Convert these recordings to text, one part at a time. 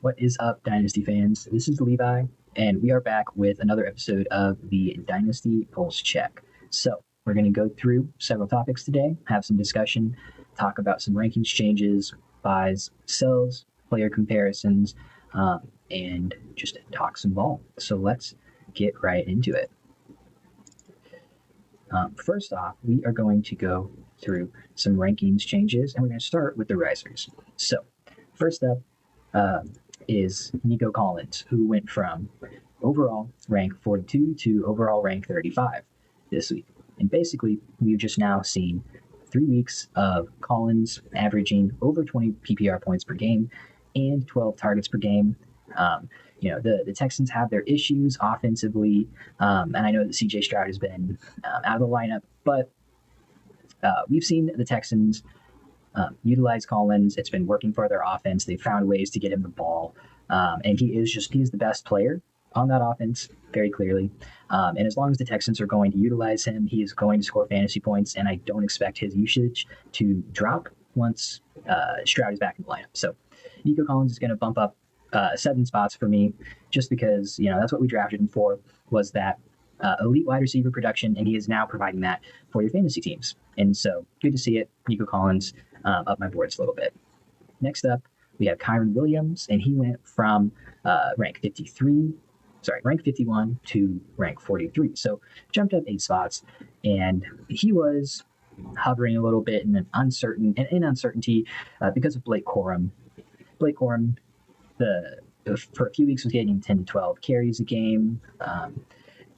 What is up, Dynasty fans? This is Levi, and we are back with another episode of the Dynasty Pulse Check. So, we're going to go through several topics today, have some discussion, talk about some rankings changes, buys, sells, player comparisons, and just talk some ball. So, let's get right into it. First off, we are going to go through some rankings changes, and we're going to start with the risers. So, first up, is Nico Collins, who went from overall rank 42 to overall rank 35 this week. And basically, we've just now seen 3 weeks of Collins averaging over 20 PPR points per game and 12 targets per game. The Texans have their issues offensively, and I know that CJ Stroud has been out of the lineup, but we've seen the Texans utilize Collins. It's been working for their offense. They've found ways to get him the ball. And he is the best player on that offense, very clearly. And as long as the Texans are going to utilize him, he is going to score fantasy points, and I don't expect his usage to drop once Stroud is back in the lineup. So Nico Collins is going to bump up 7 spots for me, just because, that's what we drafted him for, was that elite wide receiver production, and he is now providing that for your fantasy teams. And so good to see it. Nico Collins up my boards a little bit. Next up, we have Kyren Williams, and he went from rank 51 to rank 43. So jumped up 8 spots, and he was hovering a little bit in uncertainty because of Blake Corum. Blake Corum, for a few weeks, was getting 10 to 12 carries a game,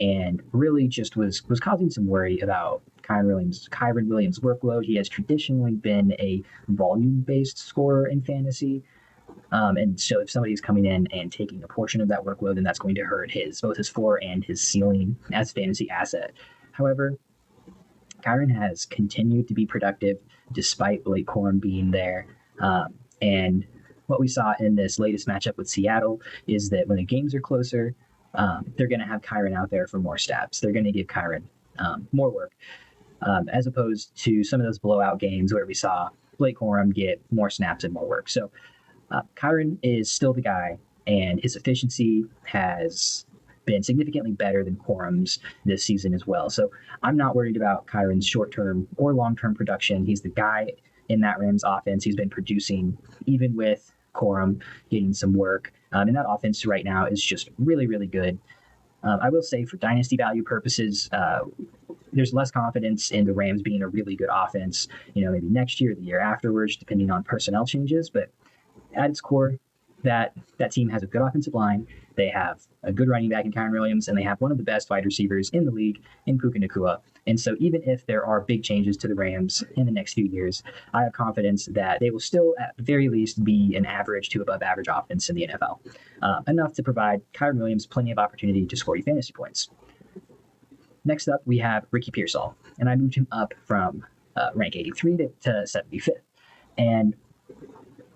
and really just was causing some worry about Kyren Williams' workload. He has traditionally been a volume-based scorer in fantasy. And so if somebody's coming in and taking a portion of that workload, then that's going to hurt both his floor and his ceiling as a fantasy asset. However, Kyren has continued to be productive despite Blake Corum being there. And what we saw in this latest matchup with Seattle is that when the games are closer, they're going to have Kyren out there for more snaps. They're going to give Kyren more work, as opposed to some of those blowout games where we saw Blake Corum get more snaps and more work. So Kyren is still the guy, and his efficiency has been significantly better than Corum's this season as well. So I'm not worried about Kyren's short-term or long-term production. He's the guy in that Rams offense. He's been producing even with Corum getting some work. And that offense right now is just really, really good. I will say for dynasty value purposes, there's less confidence in the Rams being a really good offense, maybe next year or the year afterwards, depending on personnel changes. But at its core, that team has a good offensive line. They have a good running back in Kyren Williams, and they have one of the best wide receivers in the league in Puka Nacua. And so even if there are big changes to the Rams in the next few years, I have confidence that they will still, at the very least, be an average to above average offense in the NFL, enough to provide Kyren Williams plenty of opportunity to score you fantasy points. Next up, we have Ricky Pearsall, and I moved him up from rank 83 to 75th. And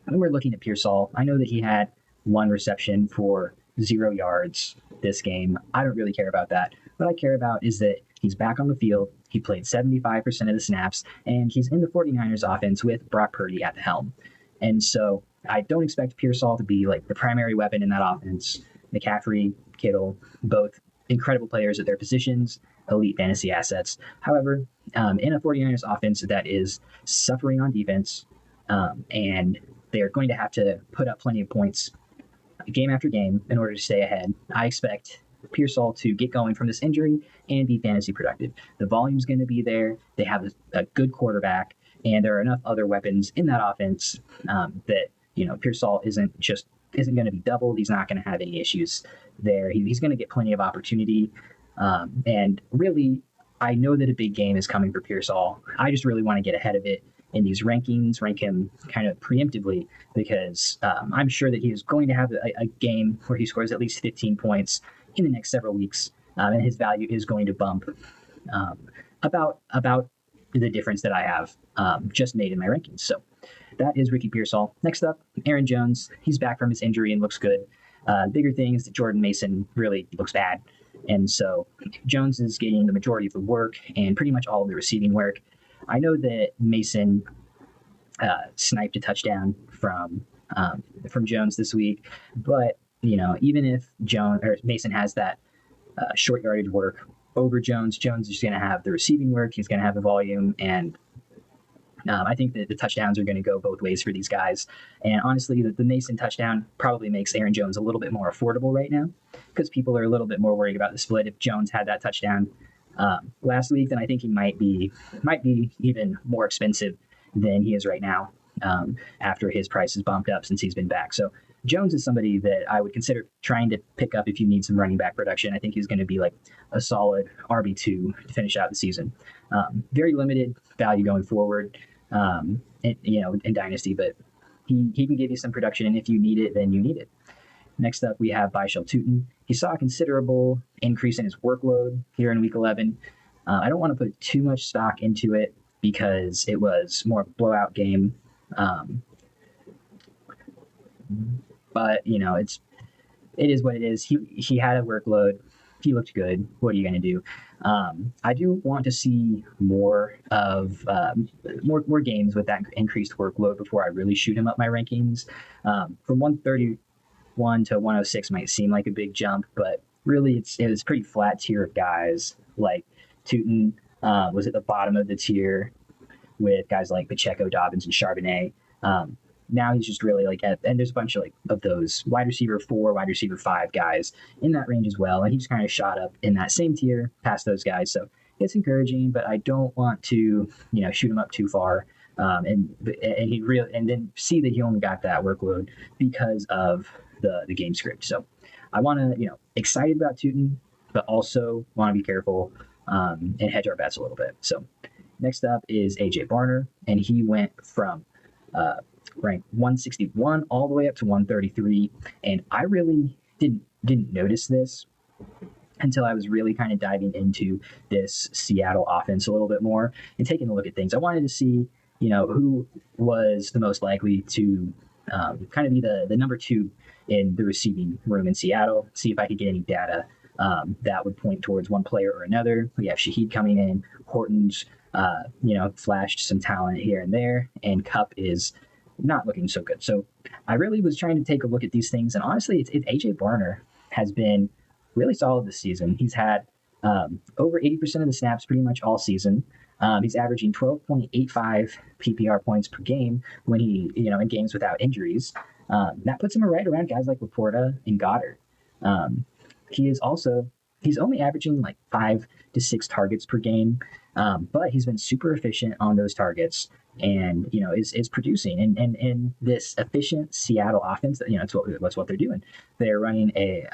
when we're looking at Pearsall, I know that he had 1 reception for 0 yards this game. I don't really care about that. What I care about is that he's back on the field. He played 75% of the snaps, and he's in the 49ers offense with Brock Purdy at the helm. And so I don't expect Pearsall to be like the primary weapon in that offense. McCaffrey, Kittle, both incredible players at their positions, elite fantasy assets. However, in a 49ers offense that is suffering on defense, and they're going to have to put up plenty of points game after game in order to stay ahead, I expect Pearsall to get going from this injury and be fantasy productive. The volume's going to be there. They have a good quarterback, and there are enough other weapons in that offense that Pearsall isn't going to be doubled. He's not going to have any issues there. He's going to get plenty of opportunity. And really, I know that a big game is coming for Pearsall. I just really want to get ahead of it in these rankings, rank him kind of preemptively, because I'm sure that he is going to have a game where he scores at least 15 points in the next several weeks, and his value is going to bump about the difference that I have just made in my rankings. So that is Ricky Pearsall. Next up, Aaron Jones. He's back from his injury and looks good. Bigger thing is that Jordan Mason really looks bad. And so Jones is getting the majority of the work and pretty much all of the receiving work. I know that Mason sniped a touchdown from from Jones this week. But even if Jones or Mason has that short yardage work over Jones, Jones is going to have the receiving work. He's going to have the volume, and I think that the touchdowns are going to go both ways for these guys. And honestly, the Mason touchdown probably makes Aaron Jones a little bit more affordable right now because people are a little bit more worried about the split. If Jones had that touchdown last week, then I think he might be even more expensive than he is right now after his price is bumped up since he's been back. So Jones is somebody that I would consider trying to pick up if you need some running back production. I think he's going to be like a solid RB2 to finish out the season. Very limited value going forward, in Dynasty, but he can give you some production, and if you need it, then you need it. Next up, we have Byshell Tootin. He saw a considerable increase in his workload here in Week 11. I don't want to put too much stock into it because it was more blowout game. But it is what it is. He had a workload. He looked good. What are you going to do? I do want to see more of more games with that increased workload before I really shoot him up my rankings. From 131 to 106 might seem like a big jump, but really it was pretty flat tier of guys. Like Tootin was at the bottom of the tier with guys like Pacheco, Dobbins, and Charbonnet. Now he's just really and there's a bunch of those wide receiver 4, wide receiver 5 guys in that range as well. And he just kind of shot up in that same tier past those guys. So it's encouraging, but I don't want to, shoot him up too far. And then see that he only got that workload because of the game script. So I want to, excited about Tootin, but also want to be careful and hedge our bets a little bit. So next up is AJ Barner, and he went from ranked 161 all the way up to 133, and I really didn't notice this until I was really kind of diving into this Seattle offense a little bit more and taking a look at things. I wanted to see who was the most likely to kind of be the number 2 in the receiving room in Seattle, see if I could get any data that would point towards one player or another. We have Shaheed coming in, Horton's flashed some talent here and there, and Kupp is not looking so good. So I really was trying to take a look at these things, and honestly, it's AJ Barner has been really solid this season. He's had over 80% of the snaps pretty much all season. He's averaging 12.85 PPR points per game when he, in games without injuries. That puts him right around guys like Laporta and Goddard. He's only averaging 5 to 6 targets per game, but he's been super efficient on those targets, and is producing. And this efficient Seattle offense, that's what they're doing. They're running the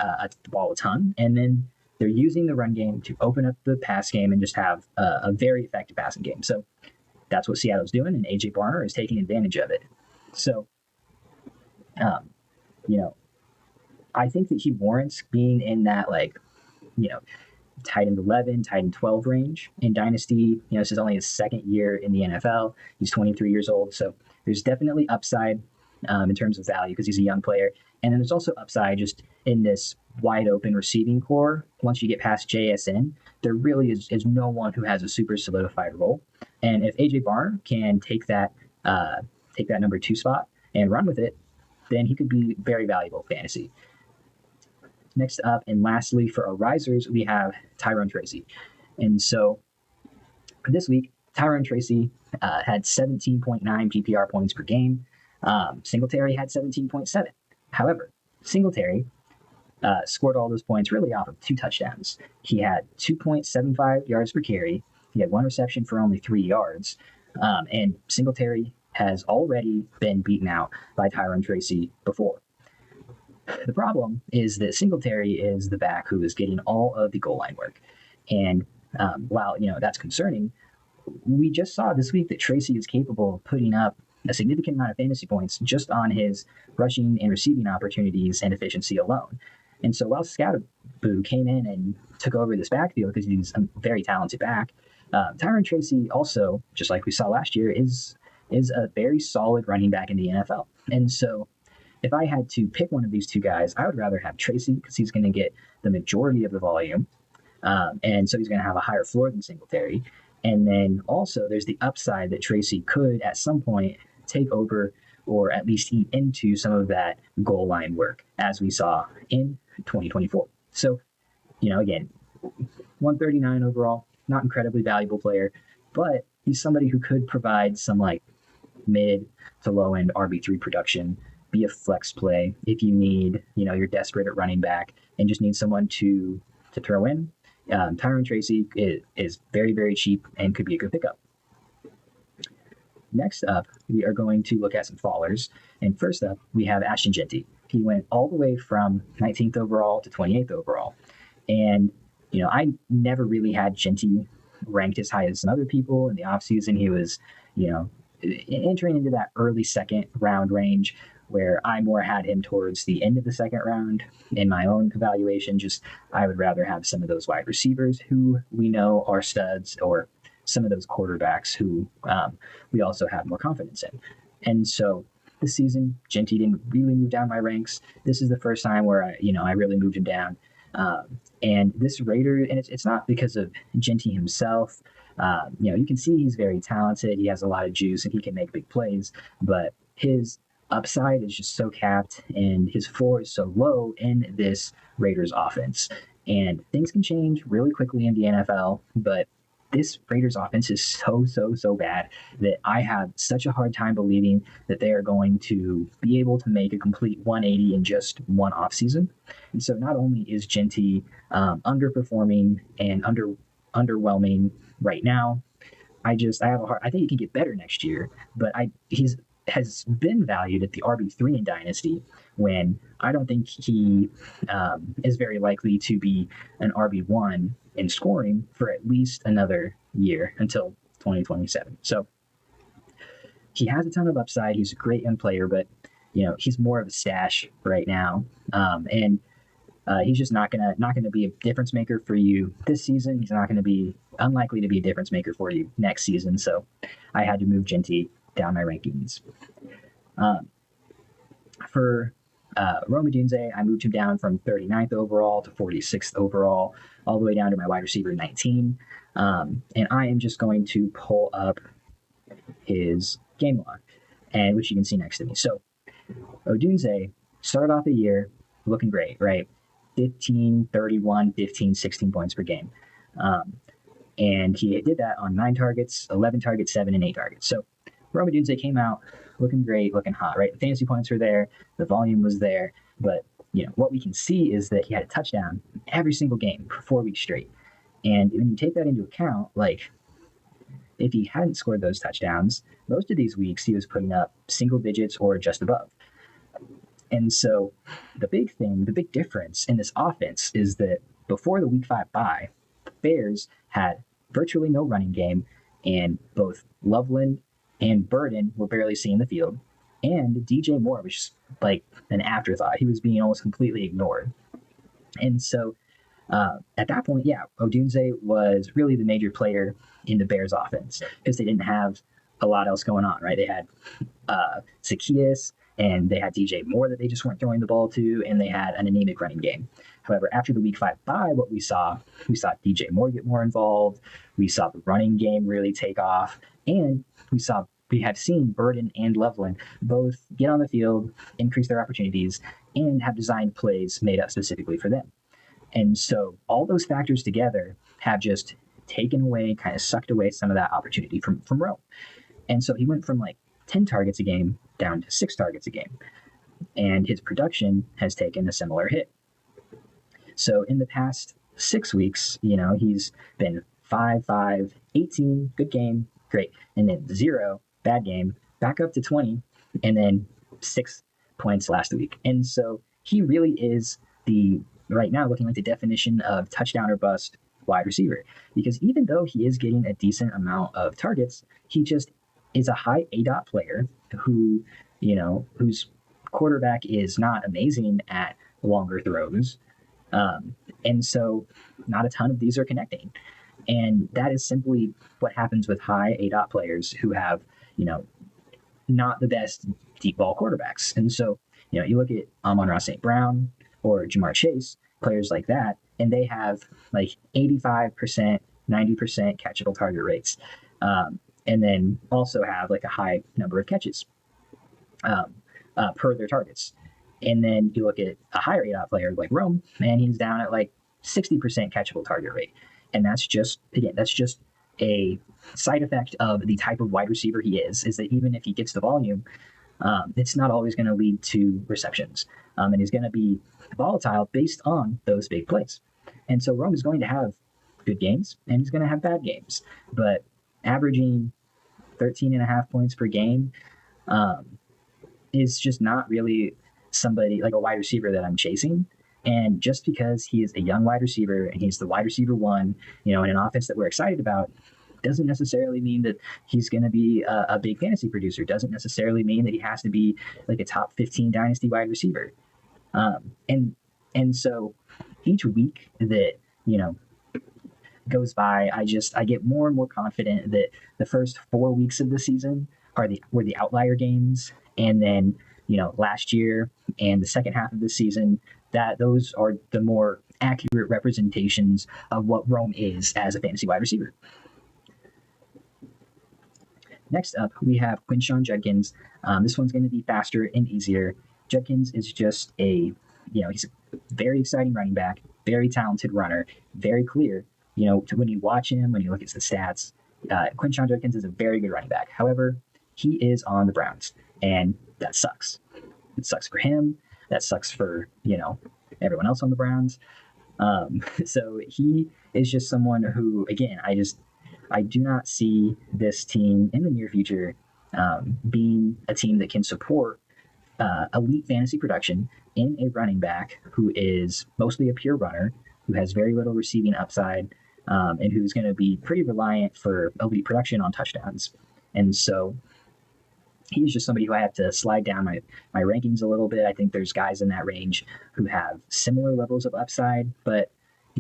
ball a ton, and then they're using the run game to open up the pass game and just have a very effective passing game. So that's what Seattle's doing, and AJ Barner is taking advantage of it. So, I think that he warrants being in that tight end 11, tight end 12 range in Dynasty. This is only his second year in the NFL. He's 23 years old. So there's definitely upside in terms of value because he's a young player. And then there's also upside just in this wide open receiving core. Once you get past JSN, there really is no one who has a super solidified role. And if AJ Barner can take that number 2 spot and run with it, then he could be very valuable fantasy. Next up, and lastly, for our risers, we have Tyrone Tracy. And so this week, Tyrone Tracy had 17.9 PPR points per game. Singletary had 17.7. However, Singletary scored all those points really off of 2 touchdowns. He had 2.75 yards per carry. He had 1 reception for only 3 yards. And Singletary has already been beaten out by Tyrone Tracy before. The problem is that Singletary is the back who is getting all of the goal line work. And while, that's concerning, we just saw this week that Tracy is capable of putting up a significant amount of fantasy points just on his rushing and receiving opportunities and efficiency alone. And so while Scatterboo came in and took over this backfield because he's a very talented back, Tyrone Tracy also, just like we saw last year, is a very solid running back in the NFL. And so if I had to pick one of these 2 guys, I would rather have Tracy because he's going to get the majority of the volume. And so he's going to have a higher floor than Singletary. And then also there's the upside that Tracy could at some point take over or at least eat into some of that goal line work as we saw in 2024. So, again, 139 overall, not incredibly valuable player, but he's somebody who could provide some like mid to low end RB3 production, be a flex play if you need, you're desperate at running back and just need someone to throw in. Tyron Tracy is very, very cheap and could be a good pickup. Next up, we are going to look at some fallers. And first up, we have Ashton Jeanty. He went all the way from 19th overall to 28th overall. And, I never really had Jeanty ranked as high as some other people. In the offseason, he was, entering into that early second round range where I more had him towards the end of the second round in my own evaluation. Just I would rather have some of those wide receivers who we know are studs, or some of those quarterbacks who we also have more confidence in. And so this season, Jeanty didn't really move down my ranks. This is the first time where I really moved him down. And this Raider, and it's not because of Jeanty himself. You can see he's very talented. He has a lot of juice and he can make big plays, but his upside is just so capped and his floor is so low in this Raiders offense. And things can change really quickly in the NFL, but this Raiders offense is so bad that I have such a hard time believing that they are going to be able to make a complete 180 in just one offseason. And so not only is Jeanty underperforming and underwhelming right now, I think he can get better next year, but he's has been valued at the RB3 in Dynasty, when I don't think he is very likely to be an RB1 in scoring for at least another year until 2027. So he has a ton of upside. He's a great young player, but he's more of a stash right now, and he's just not gonna be a difference maker for you this season. He's unlikely to be a difference maker for you next season. So I had to move Jeanty down my rankings. For Rome Odunze, I moved him down from 39th overall to 46th overall, all the way down to my wide receiver 19. And I am just going to pull up his game log, and which you can see next to me. So Odunze started off the year looking great, right? 15, 31, 15, 16 points per game. And he did that on 9 targets, 11 targets, 7 and 8 targets. So Rome Odunze came out looking great, looking hot, right? The fantasy points were there, the volume was there, but what we can see is that he had a touchdown every single game for 4 weeks straight. And when you take that into account, like if he hadn't scored those touchdowns, most of these weeks he was putting up single digits or just above. And so the big difference in this offense is that before the week 5 bye, the Bears had virtually no running game, and both Loveland and Burden were barely seeing the field, and DJ Moore was just like an afterthought. He was being almost completely ignored. And so at that point, Odunze was really the major player in the Bears offense because they didn't have a lot else going on, right? They had Zacchaeus, and they had DJ Moore that they just weren't throwing the ball to, and they had an anemic running game. However, after the week 5 bye, what we saw DJ Moore get more involved. We saw the running game really take off, and we have seen Burden and Loveland both get on the field, increase their opportunities, and have designed plays made up specifically for them. And so all those factors together have just taken away, kind of sucked away some of that opportunity from Rome. And so he went from like 10 targets a game down to 6 targets a game. And his production has taken a similar hit. So in the past 6 weeks, he's been 5, 5, 18, good game, great. And then 0, bad game, back up to 20, and then 6 points last week. And so he really is right now looking like the definition of touchdown or bust wide receiver. Because even though he is getting a decent amount of targets, he just is a high ADOT player who, whose quarterback is not amazing at longer throws. And so not a ton of these are connecting. And that is simply what happens with high ADOT players who have, not the best deep ball quarterbacks. And so, you look at Amon-Ra St. Brown or Jamar Chase, players like that, and they have like 85%, 90% catchable target rates. And then also have like a high number of catches. per their targets. And then you look at a higher ADOT player like Rome, and he's down at like 60% catchable target rate. And that's just, again, that's just a side effect of the type of wide receiver he is that even if he gets the volume, it's not always going to lead to receptions. And he's going to be volatile based on those big plays. And so Rome is going to have good games and he's going to have bad games. But averaging 13.5 points per game is just not really somebody like a wide receiver that I'm chasing. And just because he is a young wide receiver and he's the wide receiver one, in an offense that we're excited about, doesn't necessarily mean that he's going to be a big fantasy producer. Doesn't necessarily mean that he has to be like a top 15 dynasty wide receiver. And so each week that goes by, I get more and more confident that the first 4 weeks of the season were the outlier games, and then last year and the second half of the season, that those are the more accurate representations of what Rome is as a fantasy wide receiver. Next up, we have Quinshawn Judkins. This one's going to be faster and easier. Judkins is just he's a very exciting running back, very talented runner, very clear. When you watch him, when you look at the stats, Quinshawn Judkins is a very good running back. However, he is on the Browns, and that sucks. It sucks for him. That sucks for, everyone else on the Browns. So he is just someone who, again, I do not see this team in the near future being a team that can support elite fantasy production in a running back who is mostly a pure runner, who has very little receiving upside, and who's going to be pretty reliant for elite production on touchdowns. And so he's just somebody who I have to slide down my rankings a little bit. I think there's guys in that range who have similar levels of upside, but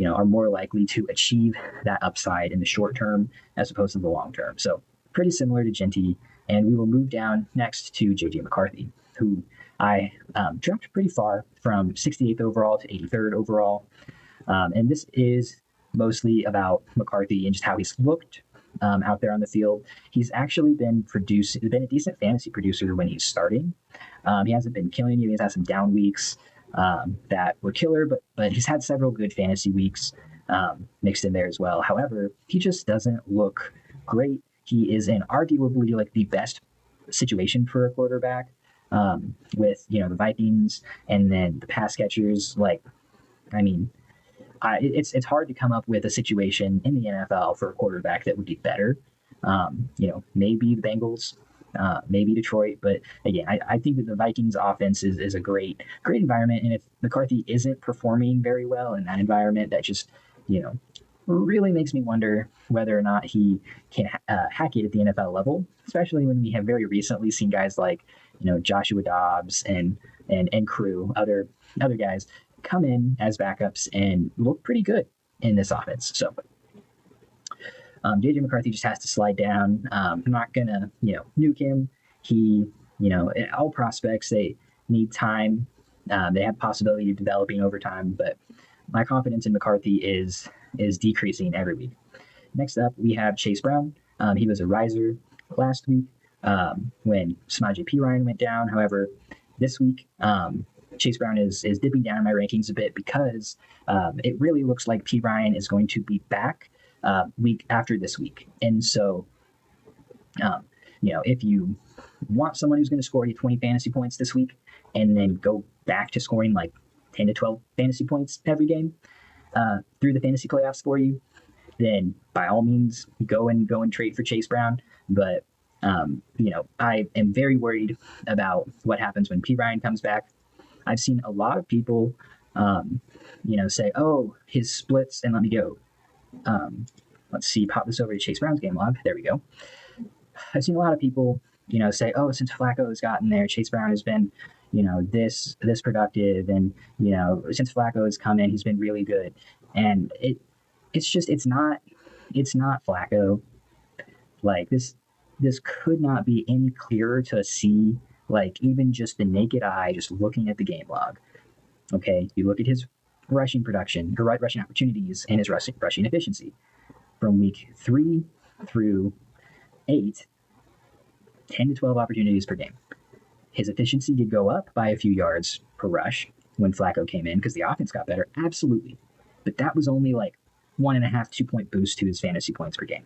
are more likely to achieve that upside in the short term as opposed to the long term. So pretty similar to Genty. And we will move down next to JJ McCarthy, who I dropped pretty far from 68th overall to 83rd overall. And this is mostly about McCarthy and just how he's looked out there on the field. He's actually been a decent fantasy producer when he's starting. He hasn't been killing you. He's had some down weeks that were killer, but he's had several good fantasy weeks mixed in there as well. However, he just doesn't look great. He is in arguably like the best situation for a quarterback with the Vikings and then the pass catchers. It's hard to come up with a situation in the NFL for a quarterback that would be better. Maybe the Bengals, maybe Detroit, but again, I think that the Vikings offense is a great environment. And if McCarthy isn't performing very well in that environment, that just, really makes me wonder whether or not he can hack it at the NFL level, especially when we have very recently seen guys like, Joshua Dobbs and crew, other guys come in as backups and look pretty good in this offense. So JJ McCarthy just has to slide down. I'm not gonna, nuke him. He, all prospects, they need time. They have possibility of developing over time, but my confidence in McCarthy is decreasing every week. Next up, we have Chase Brown. He was a riser last week when Samaje Perine went down. However, this week, Chase Brown is dipping down in my rankings a bit because it really looks like Perine is going to be back week after this week. And so, if you want someone who's going to score you 20 fantasy points this week and then go back to scoring like 10 to 12 fantasy points every game through the fantasy playoffs for you, then by all means go and trade for Chase Brown. But I am very worried about what happens when Perine comes back. I've seen a lot of people, say, "Oh, his splits," and let me go. Let's see, pop this over to Chase Brown's game log. There we go. I've seen a lot of people, say, "Oh, since Flacco has gotten there, Chase Brown has been, this productive, and since Flacco has come in, he's been really good." And it's not Flacco. Like this could not be any clearer to see. Like even just the naked eye, just looking at the game log. Okay, you look at his rushing production, or rushing opportunities, and his rushing efficiency from week 3 through 8, 10 to 12 opportunities per game. his efficiency did go up by a few yards per rush when Flacco came in because the offense got better. Absolutely. But that was only like 1.5, 2 point boost to his fantasy points per game.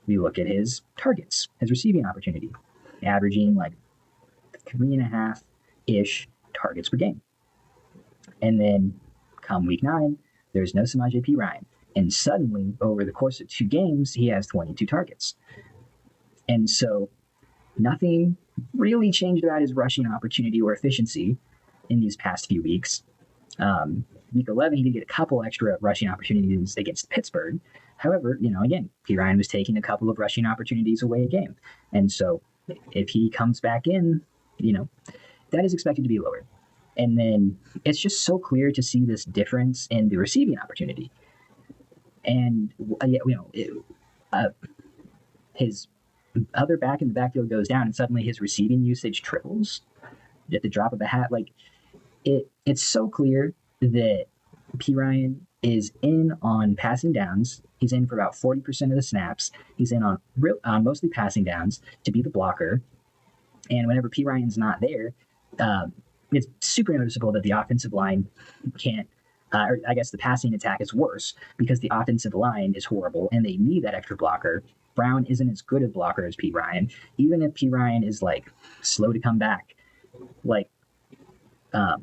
We look at his targets, his receiving opportunity, averaging like 3.5-ish targets per game. And then come week 9, there's no Samaje Perine. And suddenly, over the course of 2 games, he has 22 targets. And so nothing really changed about his rushing opportunity or efficiency in these past few weeks. Week 11, he did get a couple extra rushing opportunities against Pittsburgh. However, again, Perine was taking a couple of rushing opportunities away a game. And so if he comes back in, that is expected to be lower. And then it's just so clear to see this difference in the receiving opportunity. And, his other back in the backfield goes down and suddenly his receiving usage triples at the drop of a hat. Like, it's so clear that Perine is in on passing downs. He's in for about 40% of the snaps. He's in on mostly passing downs to be the blocker. And whenever Perine's not there, it's super noticeable that the offensive line can't, or I guess the passing attack is worse because the offensive line is horrible and they need that extra blocker. Brown isn't as good a blocker as Perine. Even if Perine is like slow to come back, like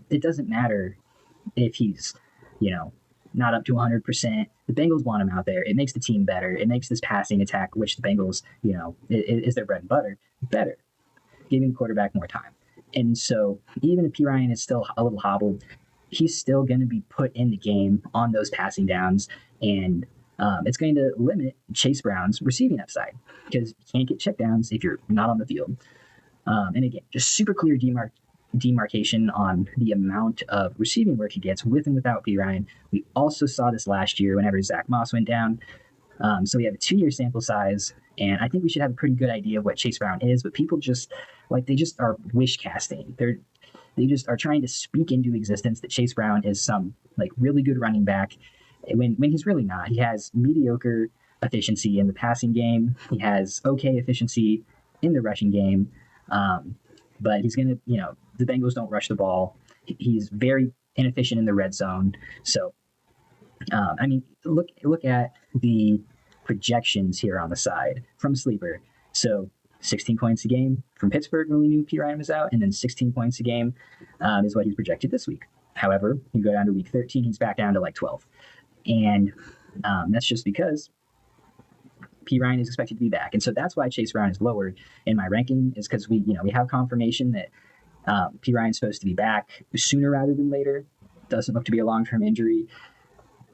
it doesn't matter if he's, not up to 100%. The Bengals want him out there. It makes the team better. It makes this passing attack, which the Bengals, is their bread and butter, better, giving the quarterback more time. And so even if Perine is still a little hobbled, he's still going to be put in the game on those passing downs. And it's going to limit Chase Brown's receiving upside because you can't get checkdowns if you're not on the field. And again, just super clear demarcation on the amount of receiving work he gets with and without Perine. We also saw this last year whenever Zach Moss went down. So we have a 2-year sample size, and I think we should have a pretty good idea of what Chase Brown is, but people just are wish casting. They just are trying to speak into existence that Chase Brown is some like really good running back when he's really not. He has mediocre efficiency in the passing game. He has okay efficiency in the rushing game. But he's going to, the Bengals don't rush the ball. He's very inefficient in the red zone. So, look at the projections here on the side from Sleeper. So 16 points a game from Pittsburgh when we knew Perine was out, and then 16 points a game is what he's projected this week. However, you go down to week 13, he's back down to like 12. And that's just because Perine is expected to be back. And so that's why Chase Brown is lowered in my ranking, is because we have confirmation that Perine is supposed to be back sooner rather than later. Doesn't look to be a long-term injury.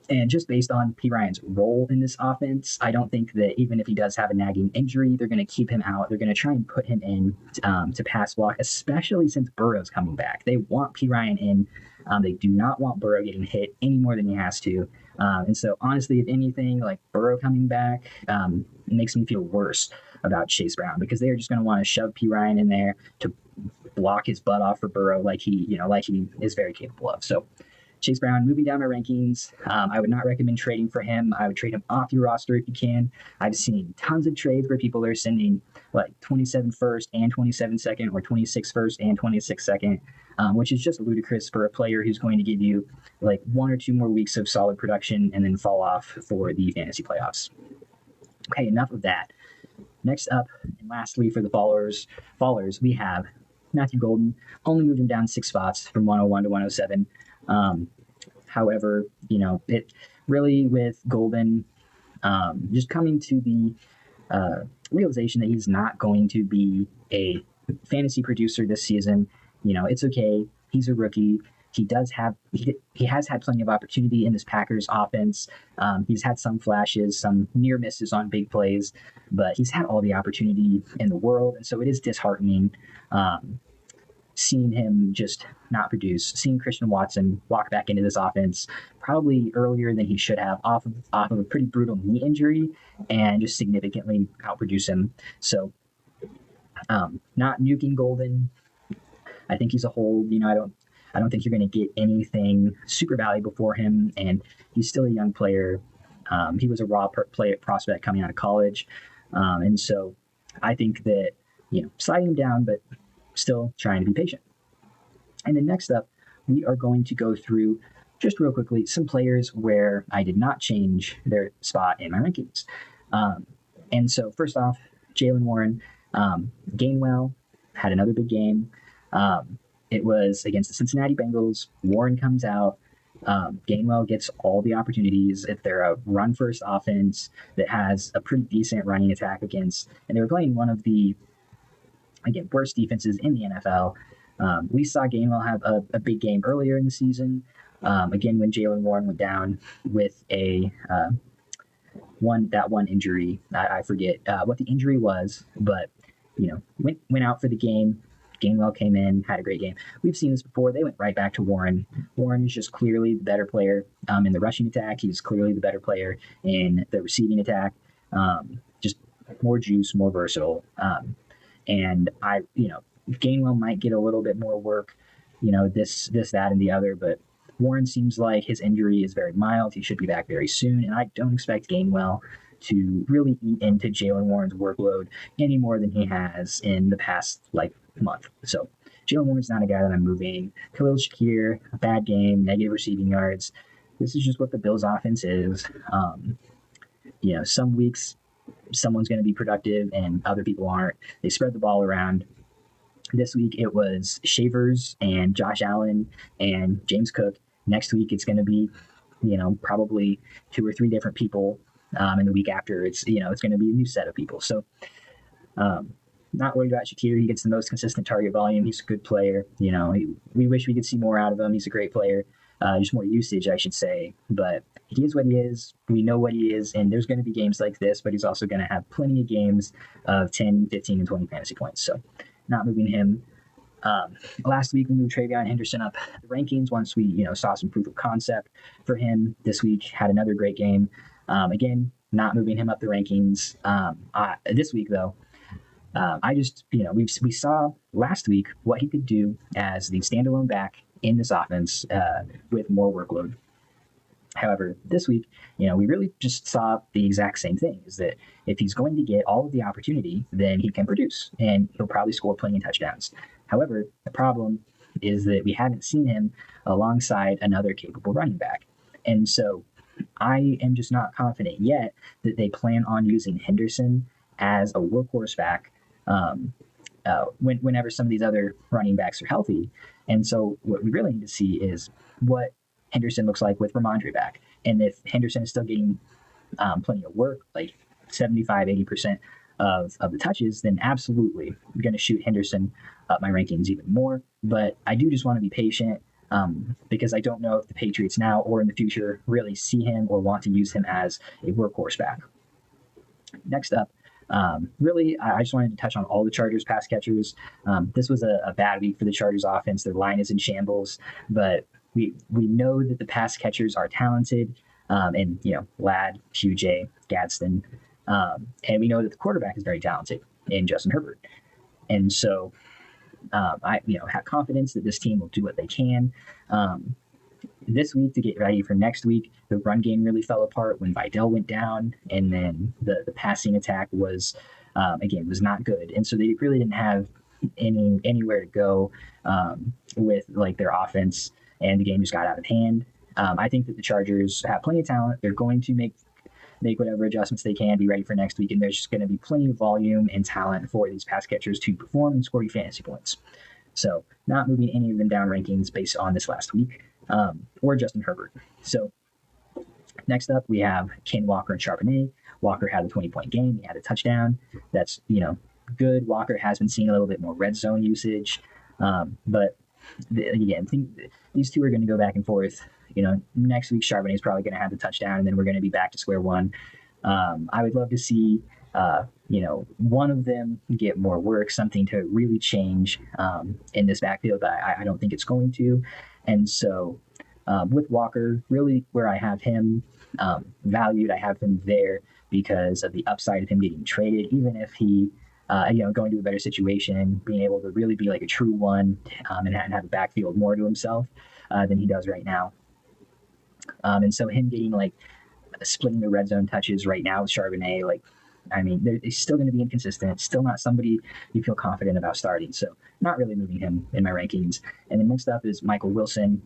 And just based on Perine's role in this offense, I don't think that even if he does have a nagging injury, they're going to keep him out. They're going to try and put him in to pass block, especially since Burrow's coming back. They want Perine in. They do not want Burrow getting hit any more than he has to. And so, honestly, if anything, like Burrow coming back, it makes me feel worse about Chase Brown because they're just going to want to shove Perine in there to block his butt off for Burrow like he is very capable of. So Chase Brown, moving down my rankings, I would not recommend trading for him. I would trade him off your roster if you can. I've seen tons of trades where people are sending like 27 first and 27 second or 26 first and 26 second, which is just ludicrous for a player who's going to give you like 1 or 2 more weeks of solid production and then fall off for the fantasy playoffs. Okay, enough of that. Next up, and lastly for the fallers, we have Matthew Golden. Only moved him down 6 spots from 101 to 107. However, it really with Golden just coming to the realization that he's not going to be a fantasy producer this season. It's okay. He's a rookie. He has had plenty of opportunity in this Packers offense. He's had some flashes, some near misses on big plays, but he's had all the opportunity in the world. And so it is disheartening seeing him just not produce, seeing Christian Watson walk back into this offense probably earlier than he should have off of a pretty brutal knee injury and just significantly outproduce him. So not nuking Golden. I think he's a hold. I don't think you're going to get anything super valuable for him, and he's still a young player. He was a raw prospect coming out of college, and so I think that sliding him down, but still trying to be patient. And then next up, we are going to go through just real quickly some players where I did not change their spot in my rankings. And so first off, Jalen Warren, Gainwell had another big game. It was against the Cincinnati Bengals. Warren comes out. Gainwell gets all the opportunities. If they're a run-first offense that has a pretty decent running attack against, and they were playing one of the, again, worst defenses in the NFL. We saw Gainwell have a big game earlier in the season. Again, when Jalen Warren went down with one injury. I forget what the injury was, but went out for the game. Gainwell came in, had a great game. We've seen this before. They went right back to Warren. Warren is just clearly the better player in the rushing attack. He's clearly the better player in the receiving attack. Just more juice, more versatile. And Gainwell might get a little bit more work, this, that, and the other, but Warren seems like his injury is very mild. He should be back very soon, and I don't expect Gainwell to really eat into Jalen Warren's workload any more than he has in the past month. So Jalen Warren's not a guy that I'm moving. Khalil Shakir, a bad game, negative receiving yards. This is just what the Bills' offense is. Some weeks someone's going to be productive and other people aren't. They spread the ball around. This week it was Shavers and Josh Allen and James Cook. Next week it's going to be, probably 2 or 3 different people. And the week after it's going to be a new set of people. So not worried about Shakir. He gets the most consistent target volume. He's a good player. We wish we could see more out of him. He's a great player. Just more usage, I should say. But he is what he is. We know what he is. And there's going to be games like this, but he's also going to have plenty of games of 10, 15, and 20 fantasy points. So not moving him. Last week we moved Travion Henderson up the rankings once we saw some proof of concept for him. This week had another great game. Again, not moving him up the rankings. This week though, we saw last week what he could do as the standalone back in this offense with more workload. However, this week, we really just saw the exact same thing, is that if he's going to get all of the opportunity, then he can produce and he'll probably score plenty of touchdowns. However, the problem is that we haven't seen him alongside another capable running back. And so I am just not confident yet that they plan on using Henderson as a workhorse back whenever some of these other running backs are healthy. And so what we really need to see is what Henderson looks like with Ramondre back. And if Henderson is still getting plenty of work, like 75, 80% of the touches, then absolutely I'm going to shoot Henderson up my rankings even more. But I do just want to be patient because I don't know if the Patriots now or in the future really see him or want to use him as a workhorse back. Next up, really, I just wanted to touch on all the Chargers pass catchers. This was a bad week for the Chargers offense. Their line is in shambles, but we know that the pass catchers are talented, and Ladd, QJ, Gadsden, and we know that the quarterback is very talented in Justin Herbert. And so I have confidence that this team will do what they can. This week to get ready for next week, the run game really fell apart when Vidal went down, and then the passing attack was not good. And so they really didn't have anywhere to go with their offense, and the game just got out of hand. I think that the Chargers have plenty of talent. They're going to make whatever adjustments they can, be ready for next week, and there's just going to be plenty of volume and talent for these pass catchers to perform and score you fantasy points. So not moving any of them down rankings based on this last week, or Justin Herbert. So next up, we have Ken Walker and Sharpen. Walker had a 20-point game. He had a touchdown. That's, good. Walker has been seeing a little bit more red zone usage. But again, I think these two are going to go back and forth. Next week, Charbonnet is probably going to have the touchdown, and then we're going to be back to square one. I would love to see, one of them get more work, something to really change in this backfield, but I don't think it's going to. And so with Walker, really where I have him valued, I have him there because of the upside of him getting traded, even if he going to a better situation, being able to really be like a true one and have a backfield more to himself than he does right now. And so him getting splitting the red zone touches right now with Charbonnet, I mean, he's still going to be inconsistent, still not somebody you feel confident about starting. So not really moving him in my rankings. And then next up is Michael Wilson.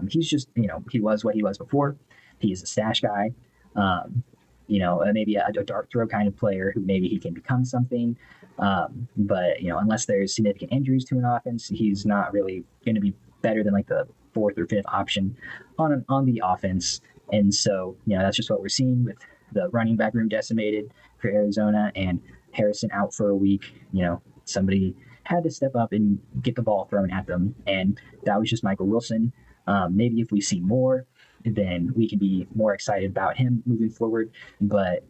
He's just, he was what he was before. He's a stash guy. Maybe a dart throw kind of player who maybe he can become something. But unless there's significant injuries to an offense, he's not really going to be better than like the fourth or fifth option on the offense. And so, that's just what we're seeing with the running back room decimated for Arizona and Harrison out for a week. Somebody had to step up and get the ball thrown at them. And that was just Michael Wilson. Maybe if we see more, then we can be more excited about him moving forward. But,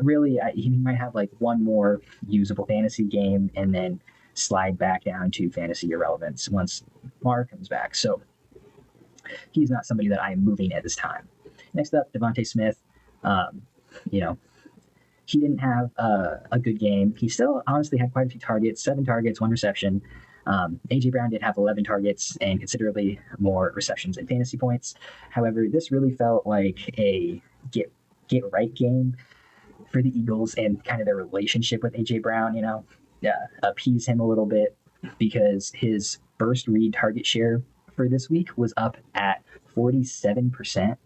really, he might have like one more usable fantasy game and then slide back down to fantasy irrelevance once Mar comes back. So he's not somebody that I'm moving at this time. Next up, Devontae Smith. He didn't have a good game. He still honestly had quite a few targets, 7 targets, 1 reception. A.J. Brown did have 11 targets and considerably more receptions and fantasy points. However, this really felt like a get right game for the Eagles and kind of their relationship with A.J. Brown, appease him a little bit because his first read target share for this week was up at 47%.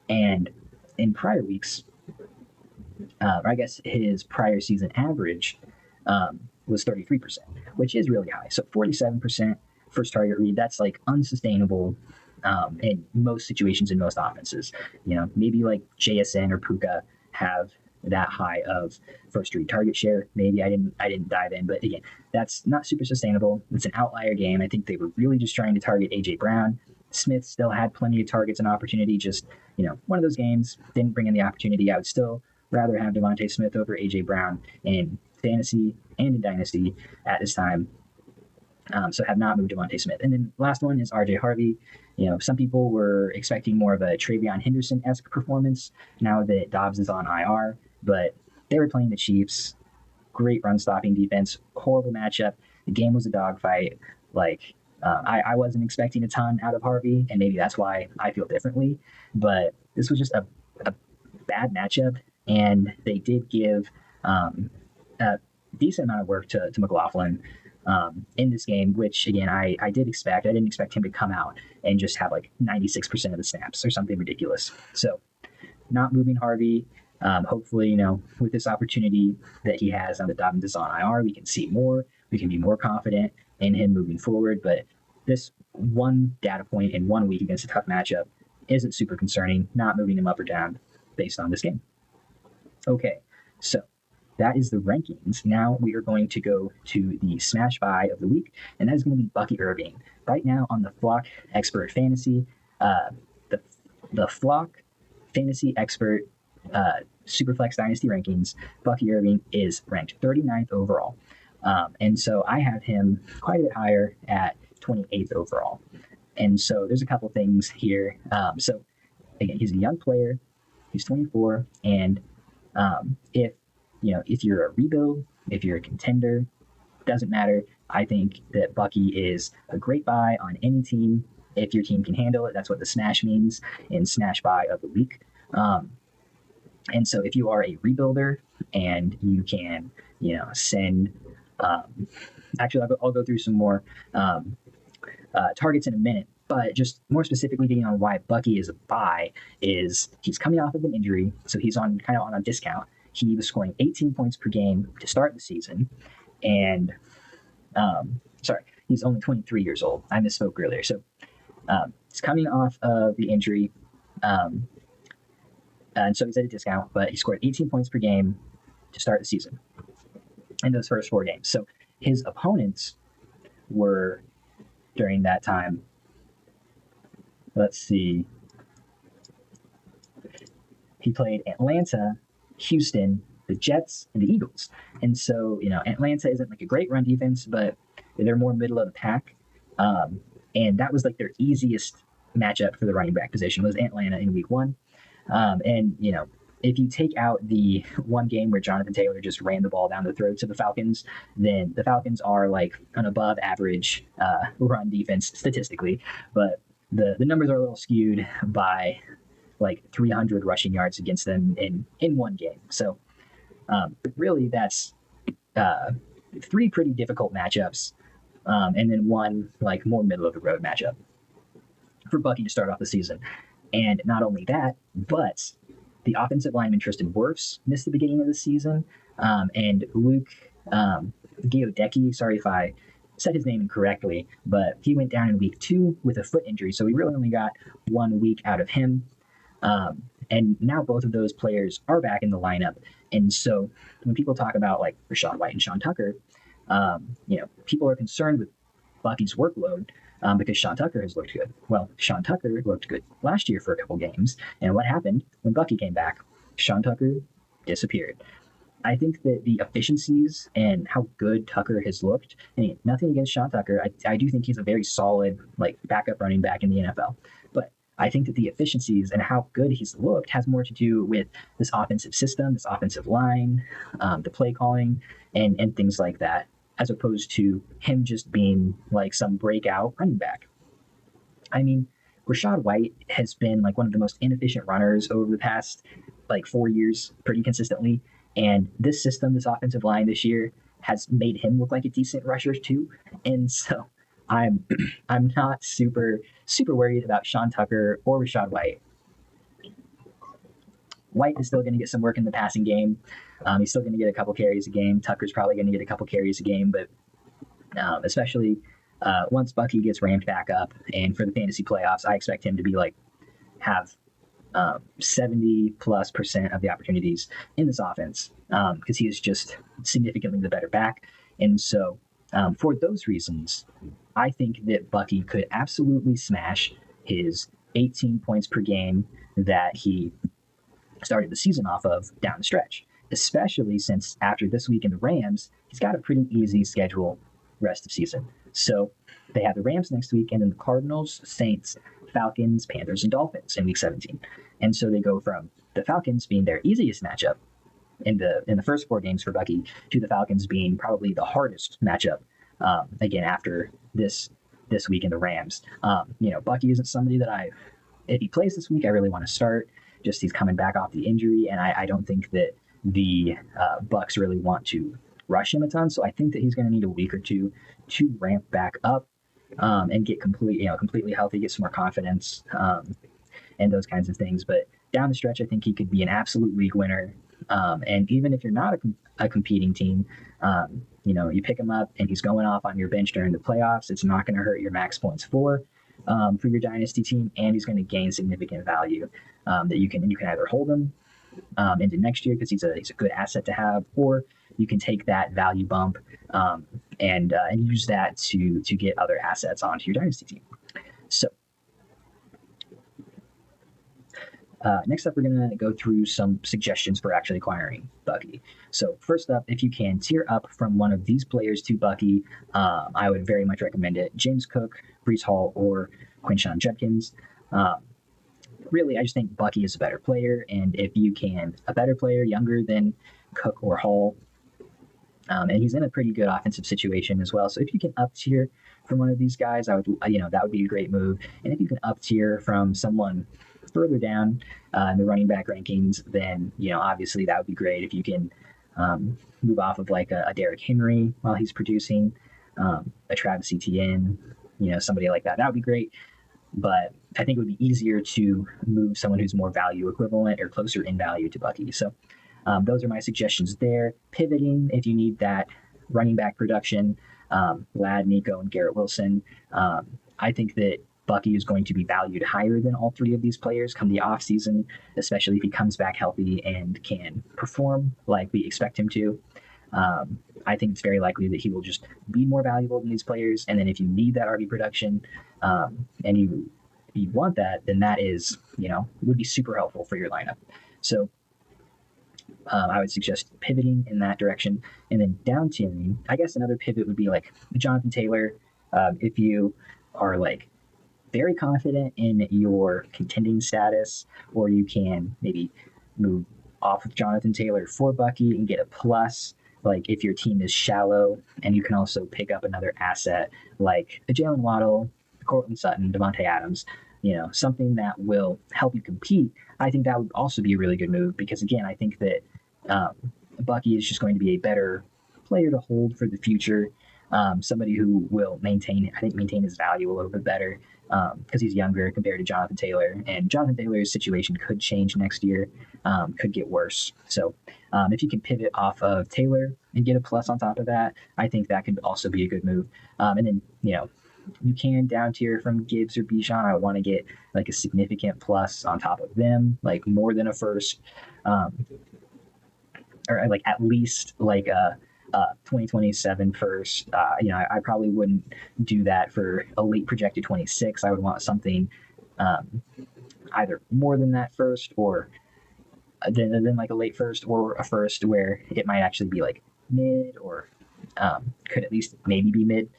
And in prior weeks, I guess his prior season average was 33%, which is really high. So 47% first target read, that's like unsustainable in most situations in most offenses. Maybe like JSN or Puka have that high of first read target share. Maybe I didn't dive in, but again, that's not super sustainable. It's an outlier game. I think they were really just trying to target AJ Brown. Smith still had plenty of targets and opportunity. Just one of those games didn't bring in the opportunity. I would still rather have Devontae Smith over AJ Brown in fantasy and in Dynasty at this time. So have not moved Devontae Smith. And then last one is RJ Harvey. Some people were expecting more of a Travion Henderson-esque performance now that Dobbs is on IR, but they were playing the Chiefs. Great run-stopping defense, horrible matchup. The game was a dogfight. I wasn't expecting a ton out of Harvey, and maybe that's why I feel differently. But this was just a bad matchup, and they did give a decent amount of work to McLaughlin in this game, which, again, I did expect. I didn't expect him to come out and just have like 96% of the snaps or something ridiculous. So not moving Harvey. Hopefully, with this opportunity that he has on the Dobbins is on IR, we can see more. We can be more confident in him moving forward. But this one data point in 1 week against a tough matchup isn't super concerning, not moving him up or down based on this game. Okay, so that is the rankings. Now we are going to go to the smash buy of the week, and that is going to be Bucky Irving. Right now on the Flock Expert Fantasy, the Flock Fantasy Expert Superflex Dynasty rankings, Bucky Irving is ranked 39th overall. And so I have him quite a bit higher at 28th overall. And so there's a couple things here. So again, he's a young player. He's 24. And if you're a rebuild, if you're a contender, doesn't matter. I think that Bucky is a great buy on any team. If your team can handle it, that's what the smash means in smash buy of the week. And so if you are a rebuilder and you can, send, actually, I'll go through some more targets in a minute, but just more specifically getting on why Bucky is a buy is he's coming off of an injury. So he's on a discount. He was scoring 18 points per game to start the season. And, he's only 23 years old. I misspoke earlier. So he's coming off of the injury. And so he's at a discount, but he scored 18 points per game to start the season in those first 4 games. So his opponents were, during that time, let's see, he played Atlanta, Houston, the Jets, and the Eagles. And so, Atlanta isn't like a great run defense, but they're more middle of the pack. And that was like their easiest matchup for the running back position was Atlanta in week 1. And if you take out the one game where Jonathan Taylor just ran the ball down the throats of the Falcons, then the Falcons are like an above average run defense statistically, but the numbers are a little skewed by like 300 rushing yards against them in one game. So Really, that's three pretty difficult matchups, and then one like more middle of the road matchup for Bucky to start off the season. And not only that, but the offensive lineman Tristan Wirfs missed the beginning of the season, and Luke Giodecki, sorry if I said his name incorrectly, but he went down in week 2 with a foot injury, so we really only got 1 week out of him. And now both of those players are back in the lineup. And so when people talk about like Rachaad White and Sean Tucker, people are concerned with Bucky's workload because Sean Tucker has looked good. Well, Sean Tucker looked good last year for a couple games. And what happened when Bucky came back? Sean Tucker disappeared. I think that the efficiencies and how good Tucker has looked, and nothing against Sean Tucker, I do think he's a very solid like backup running back in the NFL. But I think that the efficiencies and how good he's looked has more to do with this offensive system, this offensive line, the play calling, and things like that, as opposed to him just being like some breakout running back. I mean, Rachaad White has been like one of the most inefficient runners over the past like 4 years pretty consistently. And this system, this offensive line this year has made him look like a decent rusher too. And so I'm not super worried about Sean Tucker or Rachaad White. White is still going to get some work in the passing game. He's still going to get a couple carries a game. Tucker's probably going to get a couple carries a game, but especially once Bucky gets ramped back up, and for the fantasy playoffs, I expect him to be like have 70+% of the opportunities in this offense because he is just significantly the better back. And so for those reasons, I think that Bucky could absolutely smash his 18 points per game that he started the season off of down the stretch, especially since after this week in the Rams, he's got a pretty easy schedule rest of season. So they have the Rams next week, and then the Cardinals, Saints, Falcons, Panthers, and Dolphins in week 17. And so they go from the Falcons being their easiest matchup in the first 4 games for Bucky to the Falcons being probably the hardest matchup again after this week in the Rams. Bucky isn't somebody that if he plays this week, I really want to start. Just he's coming back off the injury, and I don't think that the Bucs really want to rush him a ton. So I think that he's going to need a week or two to ramp back up and get completely healthy, get some more confidence, and those kinds of things. But down the stretch, I think he could be an absolute league winner. And even if you're not a competing team, you pick him up and he's going off on your bench during the playoffs. It's not going to hurt your max points for your dynasty team, and he's going to gain significant value that you can either hold him into next year because he's a good asset to have, or you can take that value bump and use that to get other assets onto your dynasty team. So next up, we're going to go through some suggestions for actually acquiring Bucky. So first up, if you can tier up from one of these players to Bucky, I would very much recommend it. James Cook, Breece Hall, or Quinshon Judkins. Really, I just think Bucky is a better player, and if you can, a better player, younger than Cook or Hall, and he's in a pretty good offensive situation as well. So if you can up tier from one of these guys, that would be a great move. And if you can up tier from someone further down in the running back rankings, then obviously that would be great. If you can move off of like a Derrick Henry while he's producing, a Travis Etienne, somebody like that would be great. But I think it would be easier to move someone who's more value equivalent or closer in value to Bucky. So those are my suggestions there. Pivoting, if you need that running back production, Lad, Nico, and Garrett Wilson. I think that Bucky is going to be valued higher than all 3 of these players come the offseason, especially if he comes back healthy and can perform like we expect him to. I think it's very likely that he will just be more valuable than these players. And then if you need that RB production and you want that, then that is, would be super helpful for your lineup. So I would suggest pivoting in that direction. And then down tiering, I guess another pivot would be like Jonathan Taylor. If you are like very confident in your contending status, or you can maybe move off with Jonathan Taylor for Bucky and get a plus. Like if your team is shallow, and you can also pick up another asset like a Jalen Waddle, Cortland Sutton, Devontae Adams, something that will help you compete. I think that would also be a really good move because, again, I think that Bucky is just going to be a better player to hold for the future. Somebody who will maintain his value a little bit better because he's younger compared to Jonathan Taylor. And Jonathan Taylor's situation could change next year, could get worse. So if you can pivot off of Taylor and get a plus on top of that, I think that could also be a good move. And then, you can down tier from Gibbs or Bijan. I want to get like a significant plus on top of them, like more than a first. Or like at least like a 2027 first. I probably wouldn't do that for a late projected 26. I would want something either more than that first or then like a late first or a first where it might actually be like mid or could at least maybe be mid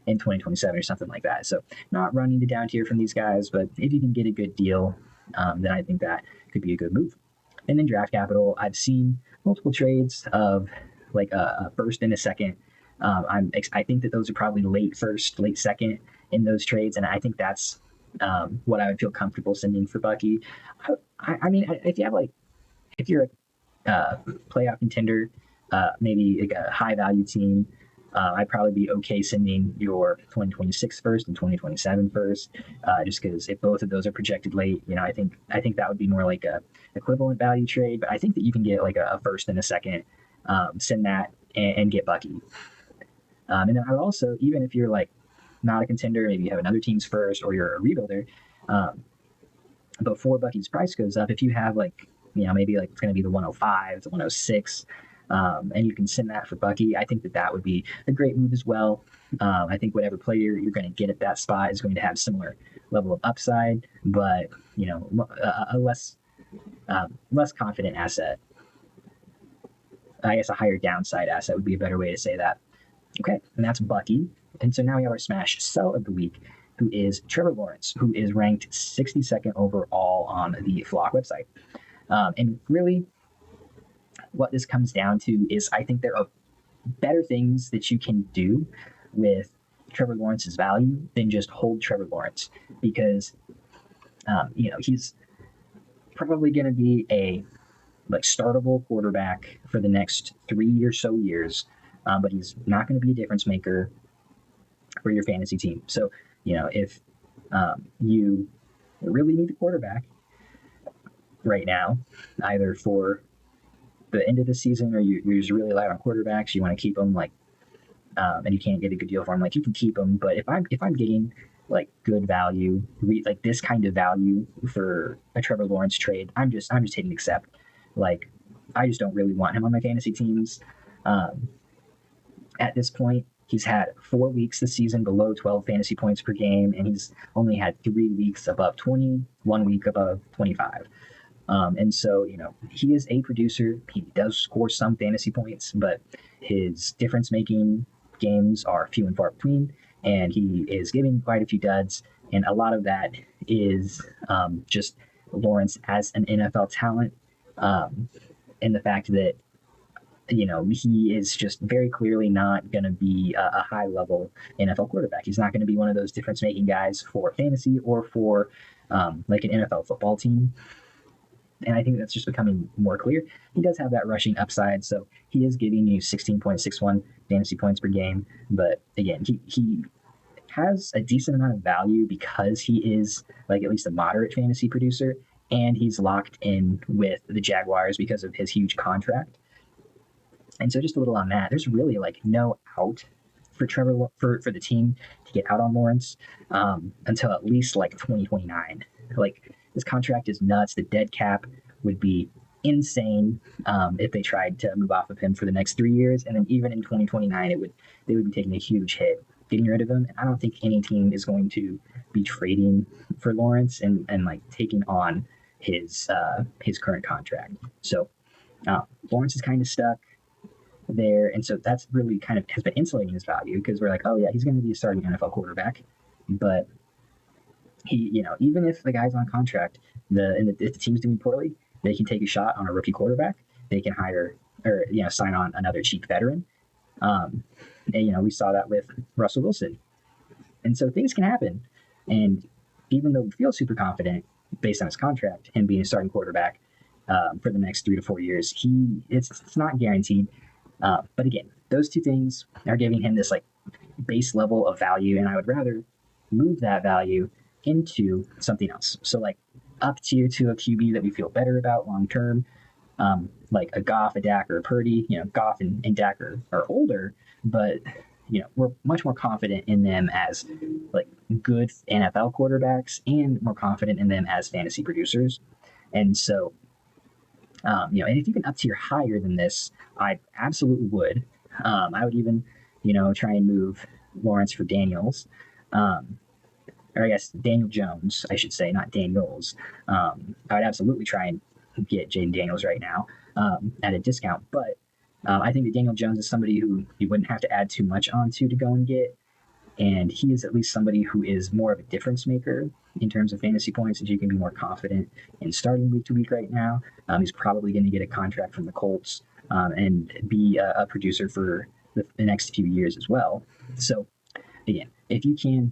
in 2027 or something like that. So not running the down tier from these guys, but if you can get a good deal, then I think that could be a good move. And then draft capital, I've seen multiple trades of like a first and a second. I think that those are probably late first, late second in those trades, and I think that's what I would feel comfortable sending for Bucky. I mean, if you're a playoff contender, maybe like a high value team, I'd probably be okay sending your 2026 first and 2027 first, just because if both of those are projected late, I think that would be more like a equivalent value trade. But I think that you can get like a first and a second, send that and get Bucky. And then I would also, even if you're like not a contender, maybe you have another team's first or you're a rebuilder, before Bucky's price goes up, if you have like maybe like it's going to be the 105, the 106. And you can send that for Bucky. I think that would be a great move as well. I think whatever player you're going to get at that spot is going to have similar level of upside, but a less confident asset. I guess a higher downside asset would be a better way to say that. Okay, and that's Bucky. And so now we have our smash sell of the week, who is Trevor Lawrence, who is ranked 62nd overall on the Flock website. And really, what this comes down to is I think there are better things that you can do with Trevor Lawrence's value than just hold Trevor Lawrence, because he's probably going to be a like startable quarterback for the next 3 or so years, but he's not going to be a difference maker for your fantasy team. So if you really need a quarterback right now, either for the end of the season, or you're just really light on quarterbacks, you want to keep them and you can't get a good deal for them, like you can keep them. But if I'm getting like good value, like this kind of value for a Trevor Lawrence trade, I'm just hitting accept. Like I just don't really want him on my fantasy teams. At this point, he's had 4 weeks this season below 12 fantasy points per game, and he's only had 3 weeks above 20, 1 week above 25. And so, he is a producer. He does score some fantasy points, but his difference-making games are few and far between, and he is giving quite a few duds. And a lot of that is just Lawrence as an NFL talent, and the fact that, he is just very clearly not going to be a high-level NFL quarterback. He's not going to be one of those difference-making guys for fantasy or for like an NFL football team. And I think that's just becoming more clear. He does have that rushing upside, so he is giving you 16.61 fantasy points per game. But again, he has a decent amount of value because he is like at least a moderate fantasy producer, and he's locked in with the Jaguars because of his huge contract. And so just a little on that, there's really like no out for Trevor for the team to get out on Lawrence until at least like 2029. Like this contract is nuts. The dead cap would be insane if they tried to move off of him for the next 3 years, and then even in 2029, they would be taking a huge hit getting rid of him. And I don't think any team is going to be trading for Lawrence and like taking on his current contract. So Lawrence is kind of stuck there, and so that's really kind of has been insulating his value, because we're like, oh yeah, he's going to be a starting NFL quarterback, but he, even if the guy's on contract, if the team's doing poorly, they can take a shot on a rookie quarterback. They can hire or sign on another cheap veteran. And we saw that with Russell Wilson, and so things can happen. And even though we feel super confident based on his contract, him being a starting quarterback, for the next 3 to 4 years. It's not guaranteed, but again, those two things are giving him this like base level of value, and I would rather move that value into something else. So like up tier to a QB that we feel better about long term, like a Goff, a Dak, or a Purdy. Goff and Dak are older, but we're much more confident in them as like good NFL quarterbacks and more confident in them as fantasy producers. And so, and if you can up tier higher than this, I absolutely would. I would even, try and move Lawrence for Daniels. Or I guess Daniel Jones, I should say, not Daniels. I would absolutely try and get Jaden Daniels right now at a discount. But I think that Daniel Jones is somebody who you wouldn't have to add too much onto to go and get. And he is at least somebody who is more of a difference maker in terms of fantasy points, and you can be more confident in starting week to week right now. He's probably going to get a contract from the Colts and be a producer for the next few years as well. So, again, if you can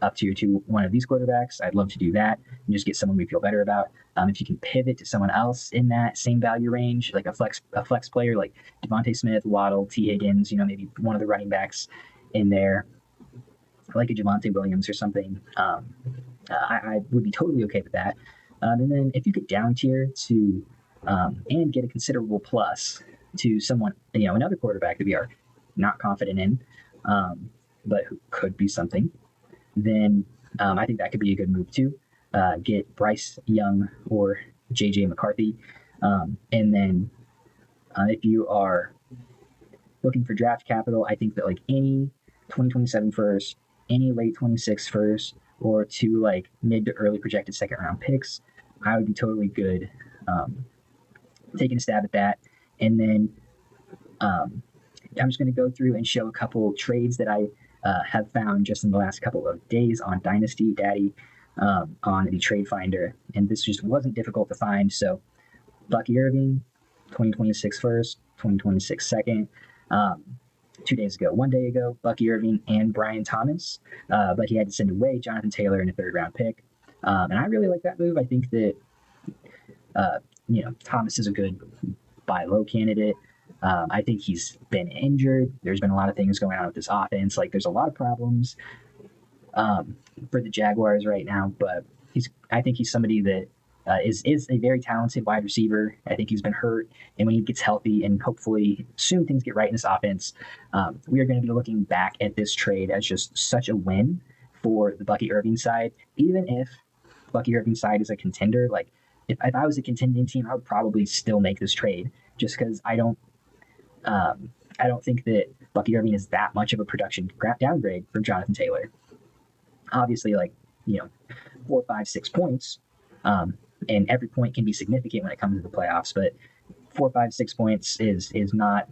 up tier to one of these quarterbacks, I'd love to do that and just get someone we feel better about. If you can pivot to someone else in that same value range, like a flex player like Devontae Smith, Waddle, T. Higgins, maybe one of the running backs in there, like a Javonte Williams or something, I would be totally okay with that. And then if you could down tier to and get a considerable plus to someone, another quarterback that we are not confident in, but who could be something, then I think that could be a good move too. Get Bryce Young or JJ McCarthy. And then if you are looking for draft capital, I think that like any 2027 first, any late 26 first, or two like mid to early projected second round picks, I would be totally good taking a stab at that. And then I'm just going to go through and show a couple trades that I have found just in the last couple of days on Dynasty Daddy on the Trade Finder. And this just wasn't difficult to find. So Bucky Irving, 2026 first, 2026 second. 2 days ago, 1 day ago, Bucky Irving and Brian Thomas, but he had to send away Jonathan Taylor in a third round pick. And I really like that move. I think that, Thomas is a good buy low candidate. I think he's been injured. There's been a lot of things going on with this offense. Like there's a lot of problems for the Jaguars right now, but I think he's somebody that is a very talented wide receiver. I think he's been hurt, and when he gets healthy and hopefully soon things get right in this offense, we are going to be looking back at this trade as just such a win for the Bucky Irving side. Even if Bucky Irving side is a contender, like if I was a contending team, I would probably still make this trade just because I don't think that Bucky Irving is that much of a production downgrade from Jonathan Taylor. Obviously, 4, 5, 6 points. And every point can be significant when it comes to the playoffs, but 4, 5, 6 points is not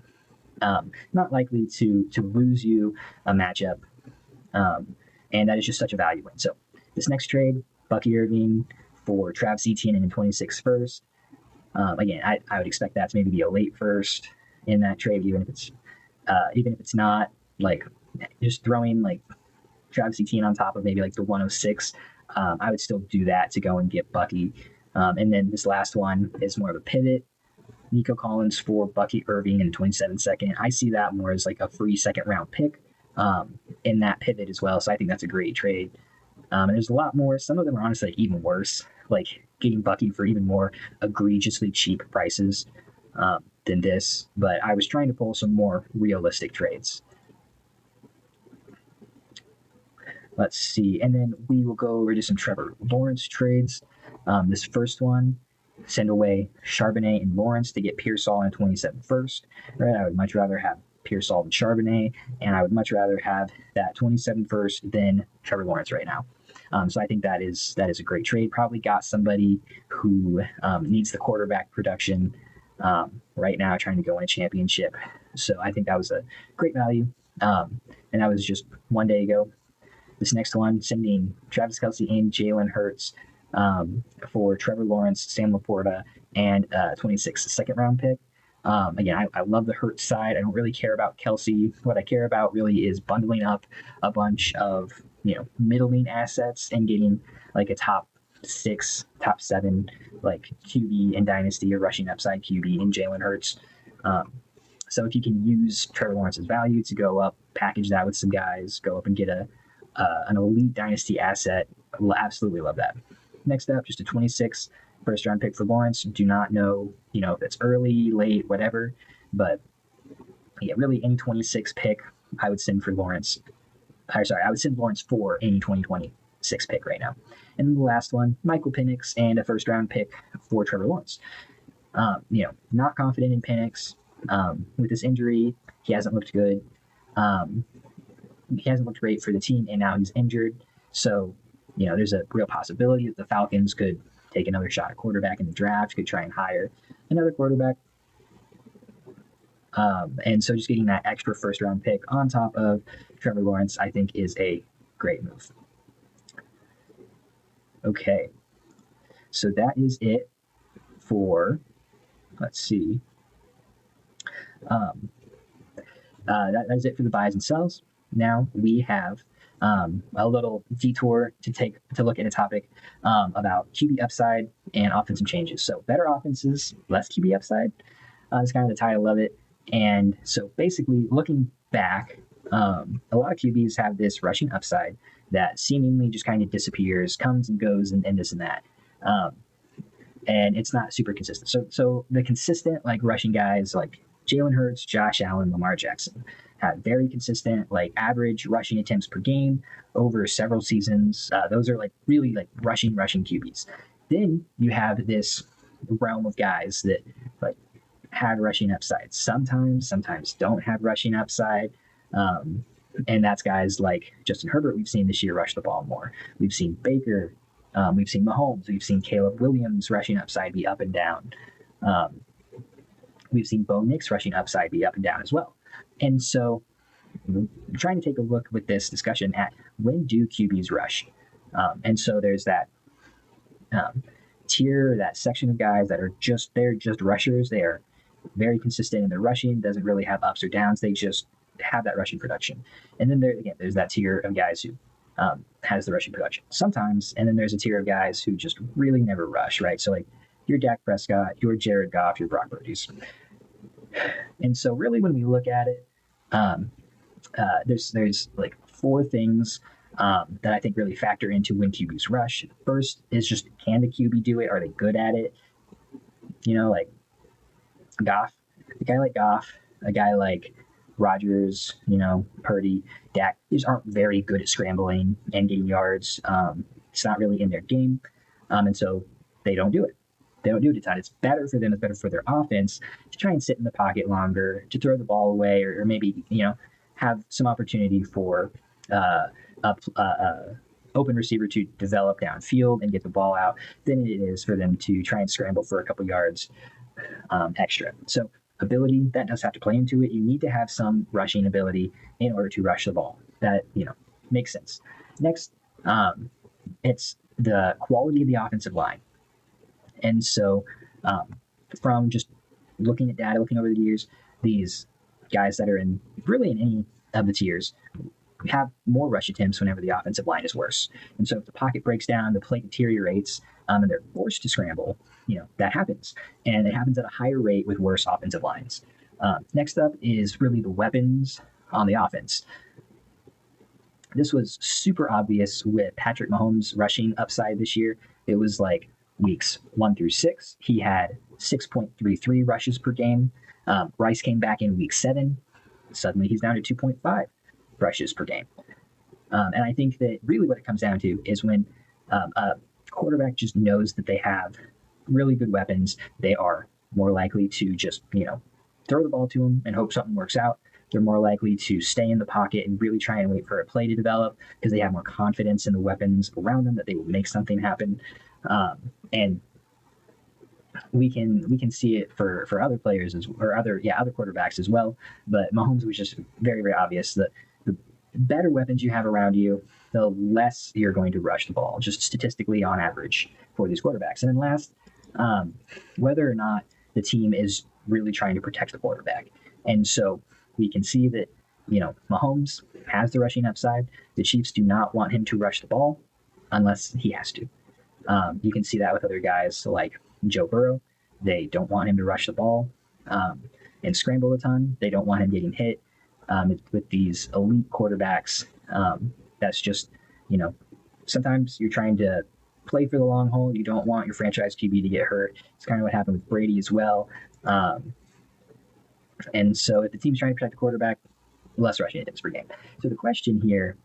likely to lose you a matchup, and that is just such a value win. So this next trade, Bucky Irving for Travis Etienne in 26 first. Again, I would expect that to maybe be a late first in that trade, even if it's not, like just throwing like Travis Etienne on top of maybe like the 106. I would still do that to go and get Bucky. And then this last one is more of a pivot. Nico Collins for Bucky Irving in 27 second. I see that more as like a free second round pick in that pivot as well. So I think that's a great trade. And there's a lot more. Some of them are honestly like even worse, like getting Bucky for even more egregiously cheap prices than this. But I was trying to pull some more realistic trades. Let's see. And then we will go over to some Trevor Lawrence trades. This first one, send away Charbonnet and Lawrence to get Pearsall in 27 first. Right? I would much rather have Pearsall than Charbonnet, and I would much rather have that 27 first than Trevor Lawrence right now. So I think that is a great trade. Probably got somebody who needs the quarterback production right now, trying to go in a championship. So I think that was a great value. And that was just 1 day ago. This next one, sending Travis Kelce and Jalen Hurts for Trevor Lawrence, Sam Laporta, and 26 second round pick. Again, I love the Hurts side. I don't really care about Kelce. What I care about really is bundling up a bunch of middling assets and getting like a top 6, top 7 like QB in Dynasty or rushing upside QB in Jalen Hurts. So if you can use Trevor Lawrence's value to go up, package that with some guys, go up and get an elite Dynasty asset, I will absolutely love that. Next up, just a 26 first round pick for Lawrence. Do not know, if it's early, late, whatever, but yeah, really any 26 pick I would send for Lawrence. I would send Lawrence for any 2026 pick right now. And then the last one, Michael Penix and a first round pick for Trevor Lawrence. Not confident in Penix. With this injury, he hasn't looked good. He hasn't looked great for the team, and now he's injured. So, there's a real possibility that the Falcons could take another shot at quarterback in the draft, could try and hire another quarterback. And so just getting that extra first round pick on top of Trevor Lawrence, I think, is a great move. Okay. So that is it for, let's see. That is it for the buys and sells. Now we have a little detour to look at a topic about QB upside and offensive changes. So better offenses, less QB upside. That's kind of the title of it. And so basically looking back, a lot of QBs have this rushing upside that seemingly just kind of disappears, comes and goes, and this and that. And it's not super consistent. So the consistent rushing guys like Jalen Hurts, Josh Allen, Lamar Jackson have very consistent average rushing attempts per game over several seasons. Those are really rushing QBs. Then you have this realm of guys that have rushing upside. Sometimes don't have rushing upside. And that's guys like Justin Herbert we've seen this year rush the ball more. We've seen Baker. We've seen Mahomes. We've seen Caleb Williams rushing upside be up and down. We've seen Bo Nix rushing upside be up and down as well. And so I'm trying to take a look with this discussion at when do QBs rush? And so there's that tier, that section of guys that are just rushers. They are very consistent in their rushing, doesn't really have ups or downs. They just have that rushing production. And then there's that tier of guys who has the rushing production sometimes. And then there's a tier of guys who just really never rush, right? So you're Dak Prescott, you're Jared Goff, you're Brock Purdy's. And so really when we look at it, there's 4 things that I think really factor into when QBs rush. First is just, can the QB do it? Are they good at it? Goff, a guy like Goff, a guy like Rodgers, Purdy, Dak, these aren't very good at scrambling and getting yards. It's not really in their game. And so they don't do it. They don't do it a ton. It's better for them. It's better for their offense to try and sit in the pocket longer, to throw the ball away, or maybe, have some opportunity for open receiver to develop downfield and get the ball out than it is for them to try and scramble for a couple yards extra. So ability, that does have to play into it. You need to have some rushing ability in order to rush the ball. That, makes sense. Next, it's the quality of the offensive line. And so from just looking at data, looking over the years, these guys that are in any of the tiers have more rush attempts whenever the offensive line is worse. And so if the pocket breaks down, the play deteriorates, and they're forced to scramble, that happens. And it happens at a higher rate with worse offensive lines. Next up is really the weapons on the offense. This was super obvious with Patrick Mahomes' rushing upside this year. It was weeks 1 through 6. He had 6.33 rushes per game. Rice came back in week 7. Suddenly he's down to 2.5 rushes per game. And I think that really what it comes down to is when a quarterback just knows that they have really good weapons, they are more likely to just, throw the ball to them and hope something works out. They're more likely to stay in the pocket and really try and wait for a play to develop because they have more confidence in the weapons around them that they will make something happen. And we can see it for other players other quarterbacks as well. But Mahomes was just very, very obvious that the better weapons you have around you, the less you're going to rush the ball, just statistically on average for these quarterbacks. And then last, whether or not the team is really trying to protect the quarterback. And so we can see that, Mahomes has the rushing upside. The Chiefs do not want him to rush the ball unless he has to. You can see that with other guys like Joe Burrow. They don't want him to rush the ball and scramble a ton. They don't want him getting hit with these elite quarterbacks. That's just, you know, sometimes you're trying to play for the long haul. You don't want your franchise QB to get hurt. It's kind of what happened with Brady as well. And so if the team's trying to protect the quarterback, less rushing attempts per game. So the question here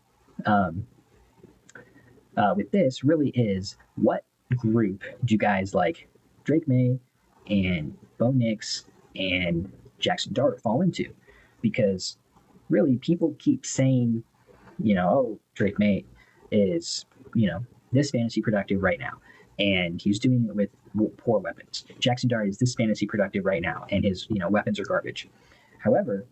with this really is, what group do you guys like Drake May and Bo Nix and Jackson Dart fall into? Because really people keep saying, oh, Drake May is, this fantasy productive right now, and he's doing it with poor weapons. Jackson Dart is this fantasy productive right now, and his weapons are garbage. However,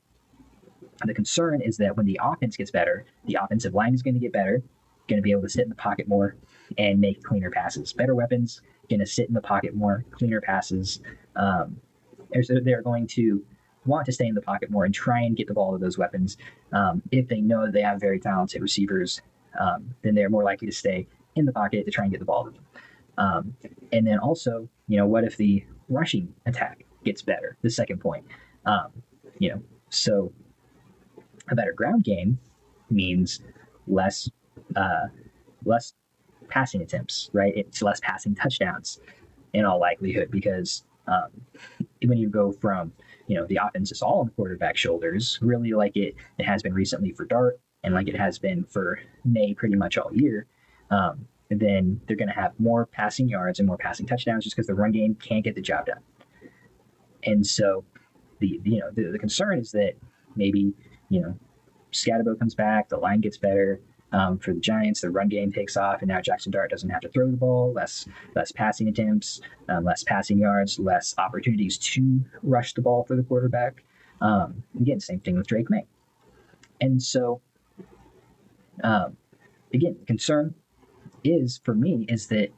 the concern is that when the offense gets better, the offensive line is going to get better, going to be able to sit in the pocket more and make cleaner passes. Better weapons, going to sit in the pocket more, cleaner passes. They're going to want to stay in the pocket more and try and get the ball to those weapons. If they know that they have very talented receivers, then they're more likely to stay in the pocket to try and get the ball to them. And then also, what if the rushing attack gets better? The second point. So a better ground game means less passing attempts, right? It's less passing touchdowns in all likelihood, because when you go from, the offense is all on the quarterback's shoulders, really like it has been recently for Dart, and like it has been for May pretty much all year, then they're going to have more passing yards and more passing touchdowns just because the run game can't get the job done. And so the concern is that maybe, Scatterbo comes back, the line gets better for the Giants, the run game takes off, and now Jackson Dart doesn't have to throw the ball, less passing attempts, less passing yards, less opportunities to rush the ball for the quarterback. Again, same thing with Drake May. And so, again, the concern for me is that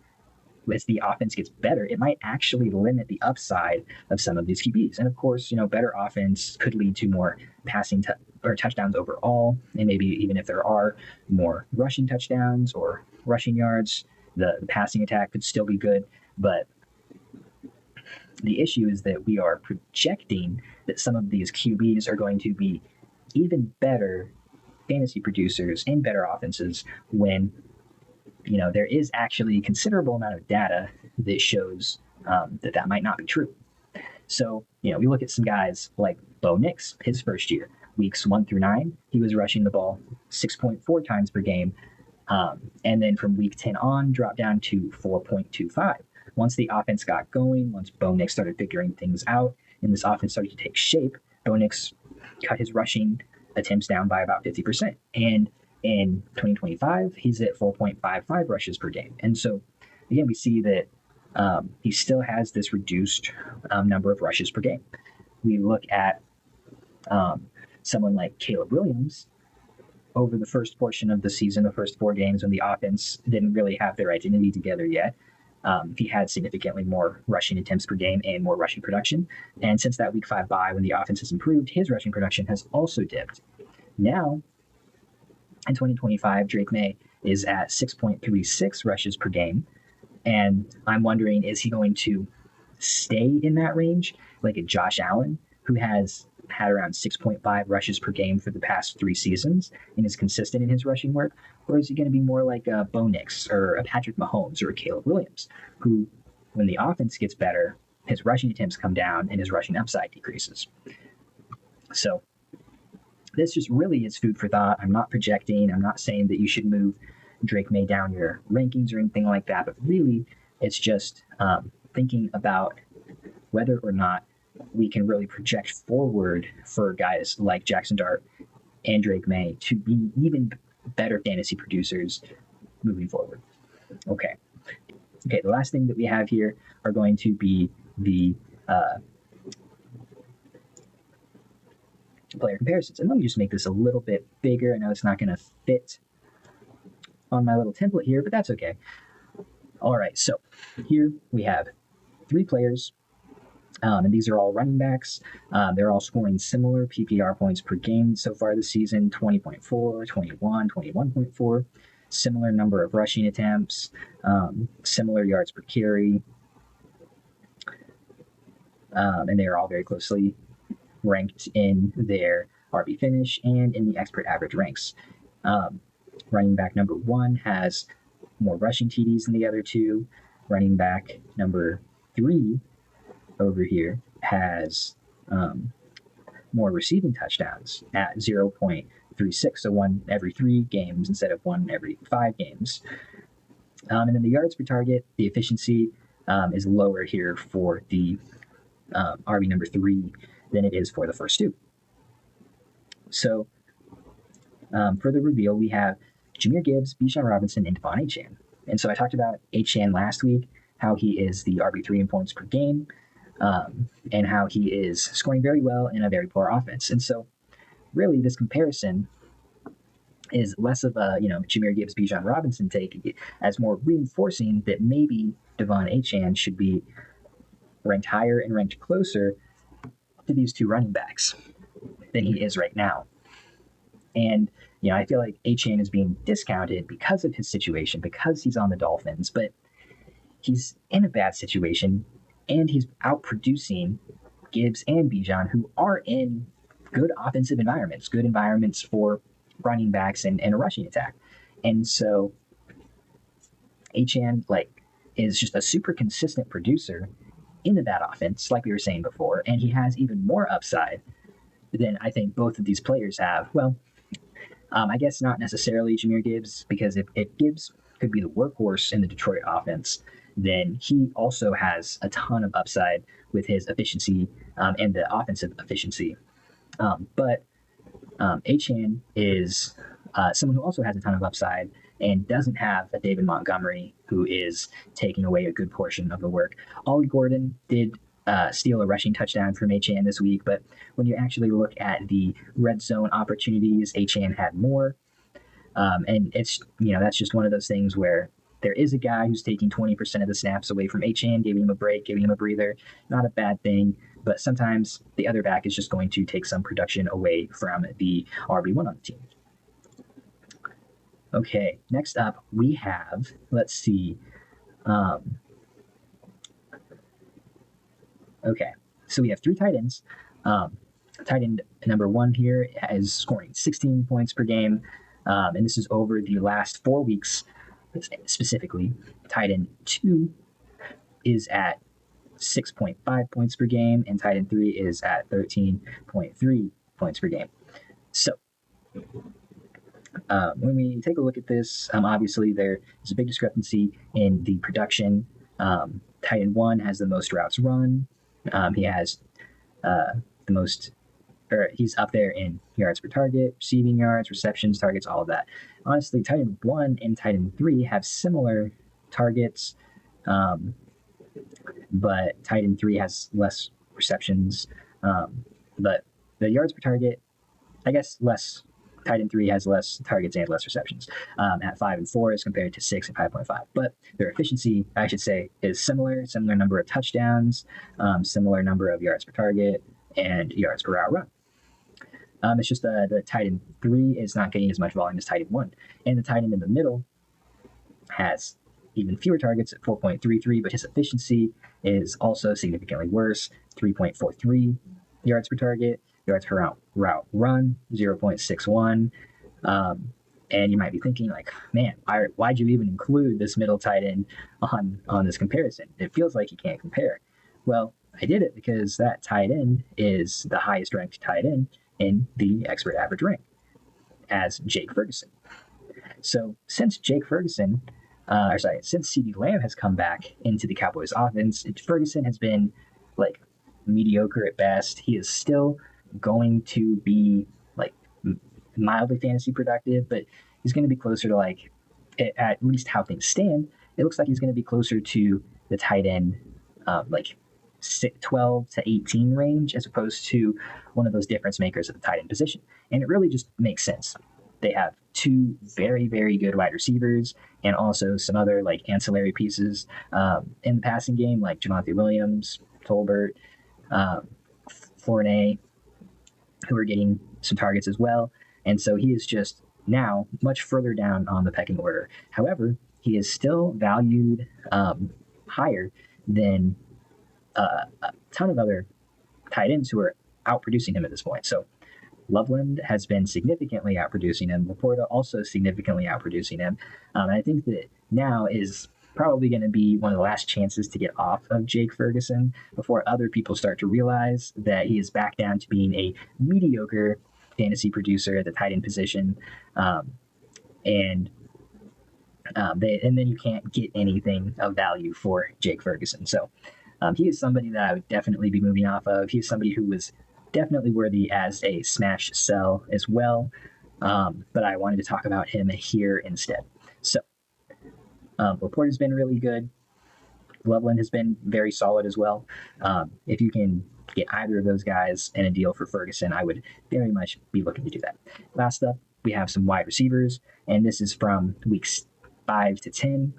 as the offense gets better, it might actually limit the upside of some of these QBs. And of course, better offense could lead to more passing or touchdowns overall, and maybe even if there are more rushing touchdowns or rushing yards, the passing attack could still be good. But the issue is that we are projecting that some of these QBs are going to be even better fantasy producers and better offenses when there is actually a considerable amount of data that shows that might not be true. So, we look at some guys like Bo Nix, his first year, weeks 1 through 9, he was rushing the ball 6.4 times per game. And then from week 10 on, dropped down to 4.25. Once the offense got going, once Bo Nix started figuring things out, and this offense started to take shape, Bo Nix cut his rushing attempts down by about 50%. And in 2025, he's at 4.55 rushes per game. And so, again, we see that he still has this reduced number of rushes per game. We look at someone like Caleb Williams over the first portion of the season, the first 4 games when the offense didn't really have their identity together yet. He had significantly more rushing attempts per game and more rushing production. And since that week 5 bye, when the offense has improved, his rushing production has also dipped. Now, in 2025, Drake May is at 6.36 rushes per game. And I'm wondering, is he going to stay in that range like a Josh Allen, who has had around 6.5 rushes per game for the past 3 seasons and is consistent in his rushing work? Or is he going to be more like a Bo Nix or a Patrick Mahomes or a Caleb Williams, who, when the offense gets better, his rushing attempts come down and his rushing upside decreases? So this just really is food for thought. I'm not projecting. I'm not saying that you should move Drake May down your rankings or anything like that, but really it's just thinking about whether or not we can really project forward for guys like Jackson Dart and Drake May to be even better fantasy producers moving forward. Okay, the last thing that we have here are going to be the player comparisons. And let me just make this a little bit bigger. I know it's not going to fit on my little template here, but that's okay. All right, so here we have 3 players, and these are all running backs. They're all scoring similar PPR points per game so far this season, 20.4, 21, 21.4. similar number of rushing attempts, similar yards per carry, and they are all very closely ranked in their RB finish and in the expert average ranks. Running back number 1 has more rushing TDs than the other two. Running back number 3 over here has more receiving touchdowns at 0.36, so 1 every 3 games instead of 1 every 5 games. And then the yards per target, the efficiency is lower here for the RB number 3 than it is for the first two. So for the reveal, we have Jahmyr Gibbs, Bijan Robinson, and Devon Achane. And so I talked about Achane last week, how he is the RB3 in points per game, and how he is scoring very well in a very poor offense. And so really this comparison is less of a, Jahmyr Gibbs, Bijan Robinson take, as more reinforcing that maybe Devon Achane should be ranked higher and ranked closer to these two running backs than he is right now. And, I feel like Achane is being discounted because of his situation, because he's on the Dolphins, but he's in a bad situation and he's outproducing Gibbs and Bijan, who are in good offensive environments, good environments for running backs and a rushing attack. And so Achane, is just a super consistent producer into that offense, like we were saying before, and he has even more upside than I think both of these players have. Well, I guess not necessarily Jahmyr Gibbs, because if Gibbs could be the workhorse in the Detroit offense, then he also has a ton of upside with his efficiency and the offensive efficiency. But Achane is someone who also has a ton of upside and doesn't have a David Montgomery who is taking away a good portion of the work. Ollie Gordon did steal a rushing touchdown from Achane this week, but when you actually look at the red zone opportunities, Achane had more. And it's, that's just one of those things where there is a guy who's taking 20% of the snaps away from Achane, giving him a break, giving him a breather. Not a bad thing, but sometimes the other back is just going to take some production away from the RB1 on the team. Okay, next up we have, let's see. Okay, so we have 3 tight ends. Tight end number 1 here is scoring 16 points per game, and this is over the last 4 weeks specifically. Tight end 2 is at 6.5 points per game, and tight end 3 is at 13.3 points per game. So when we take a look at this, obviously there is a big discrepancy in the production. Tight end 1 has the most routes run. He has the most, or he's up there in yards per target, receiving yards, receptions, targets, all of that. Honestly, tight end 1 and tight end 3 have similar targets, but tight end 3 has less receptions. But the yards per target, I guess less. Tight end 3 has less targets and less receptions at 5 and 4 as compared to 6 and 5.5. But their efficiency, I should say, is similar number of touchdowns, similar number of yards per target, and yards per route run. It's just the tight end 3 is not getting as much volume as tight end 1. And the tight end in the middle has even fewer targets at 4.33, but his efficiency is also significantly worse, 3.43 yards per target. Yards per route run, 0.61. And you might be thinking, man, why'd you even include this middle tight end on this comparison? It feels like you can't compare. Well, I did it because that tight end is the highest ranked tight end in the expert average rank, as Jake Ferguson. So since CeeDee Lamb has come back into the Cowboys offense, Ferguson has been mediocre at best. He is still going to be mildly fantasy productive, but he's going to be closer to at least how things stand. It looks like he's going to be closer to the tight end 12 to 18 range, as opposed to one of those difference makers at the tight end position. And it really just makes sense. They have 2 very, very good wide receivers and also some other ancillary pieces in the passing game, like Javonte Williams, Tolbert, Fournette, who are getting some targets as well. And so he is just now much further down on the pecking order. However, he is still valued higher than a ton of other tight ends who are outproducing him at this point. So Loveland has been significantly outproducing him. Laporta also significantly outproducing him. And I think that now is probably going to be one of the last chances to get off of Jake Ferguson before other people start to realize that he is back down to being a mediocre fantasy producer at the tight end position. And then you can't get anything of value for Jake Ferguson. So he is somebody that I would definitely be moving off of. He's somebody who was definitely worthy as a smash sell as well. But I wanted to talk about him here instead. So Laporta's been really good. Loveland has been very solid as well. If you can get either of those guys in a deal for Ferguson, I would very much be looking to do that. Last up, we have some wide receivers, and this is from weeks 5 to 10.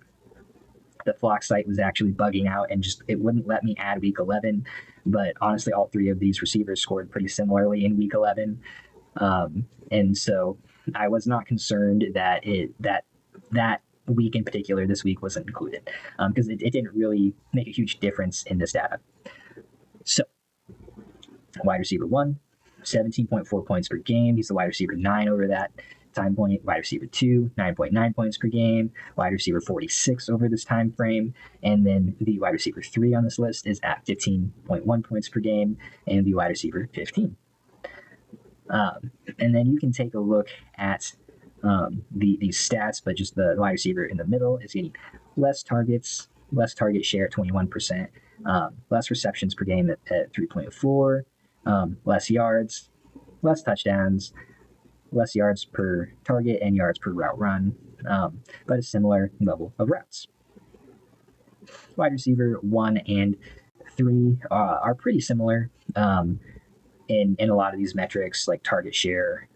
The Flock site was actually bugging out and it wouldn't let me add week 11. But honestly, all three of these receivers scored pretty similarly in week 11. And so I was not concerned that that week in particular, this week, wasn't included because it didn't really make a huge difference in this data. So wide receiver 1, 17.4 points per game. He's the wide receiver 9 over that time point. Wide receiver 2, 9.9 points per game. Wide receiver 46 over this time frame. And then the wide receiver 3 on this list is at 15.1 points per game, and the wide receiver 15. And then you can take a look at these stats, but just the wide receiver in the middle is getting less targets, less target share at 21%, less receptions per game at 3.4, less yards, less touchdowns, less yards per target and yards per route run, but a similar level of routes. Wide receiver 1 and 3 are pretty similar in a lot of these metrics, like target share,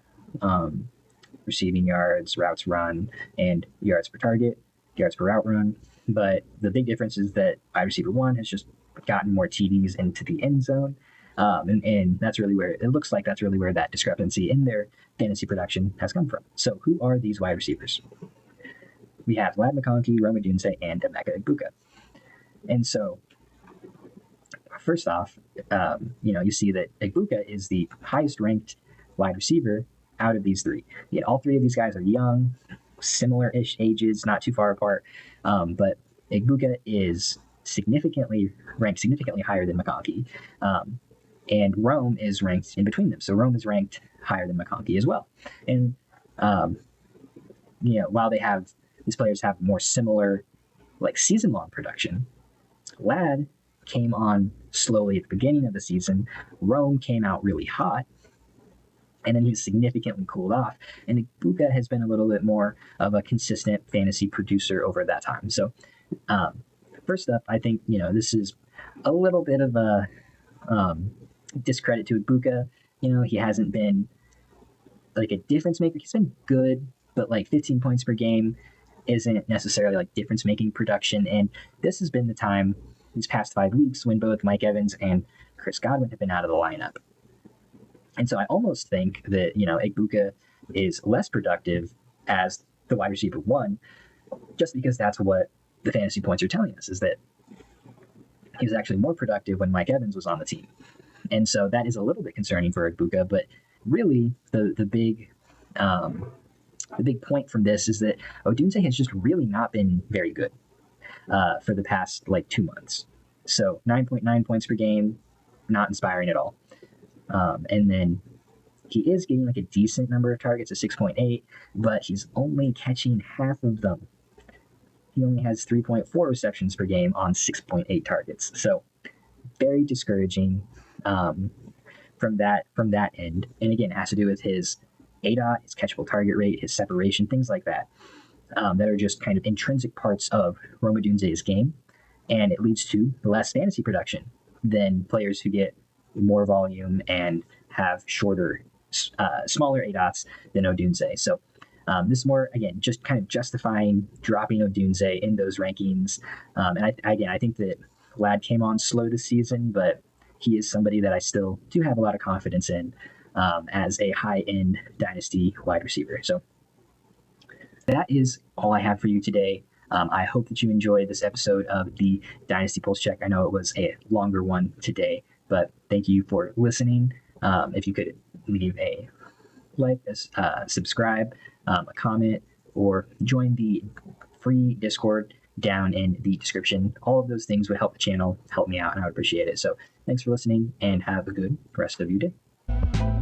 receiving yards, routes run, and yards per target, yards per route run. But the big difference is that wide receiver 1 has just gotten more TDs into the end zone. And that's really where it looks like that's really where that discrepancy in their fantasy production has come from. So who are these wide receivers? We have Ladd McConkey, Rome Odunze, and Emeka Egbuka. And so first off, you see that Egbuka is the highest ranked wide receiver out of these three. Yet all three of these guys are young, similar-ish ages, not too far apart. But Egbuka is ranked significantly higher than McConkey. And Rome is ranked in between them. So Rome is ranked higher than McConkey as well. And, while these players have more similar, like, season-long production, Ladd came on slowly at the beginning of the season. Rome came out really hot. And then he's significantly cooled off. And Egbuka has been a little bit more of a consistent fantasy producer over that time. So first up, I think, this is a little bit of a discredit to Egbuka. He hasn't been like a difference maker. He's been good, but like 15 points per game isn't necessarily like difference making production. And this has been the time these past 5 weeks when both Mike Evans and Chris Godwin have been out of the lineup. And so I almost think that, Egbuka is less productive as the wide receiver 1, just because that's what the fantasy points are telling us, is that he was actually more productive when Mike Evans was on the team. And so that is a little bit concerning for Egbuka, but really the big point from this is that Odunze has just really not been very good for the past 2 months. So 9.9 points per game, not inspiring at all. And then he is getting a decent number of targets at 6.8, but he's only catching half of them. He only has 3.4 receptions per game on 6.8 targets. So very discouraging from that end. And again, it has to do with his ADOT, his catchable target rate, his separation, things like that, that are just kind of intrinsic parts of Rome Odunze's game. And it leads to less fantasy production than players who get more volume and have shorter, smaller ADOTs than Odunze. So this is more, again, just kind of justifying dropping Odunze in those rankings. And I think that Ladd came on slow this season, but he is somebody that I still do have a lot of confidence in as a high-end dynasty wide receiver. So that is all I have for you today. I hope that you enjoyed this episode of the Dynasty Pulse Check. I know it was a longer one today, but thank you for listening. If you could leave a like, subscribe, a comment, or join the free Discord down in the description. All of those things would help the channel, help me out, and I would appreciate it. So thanks for listening and have a good rest of your day.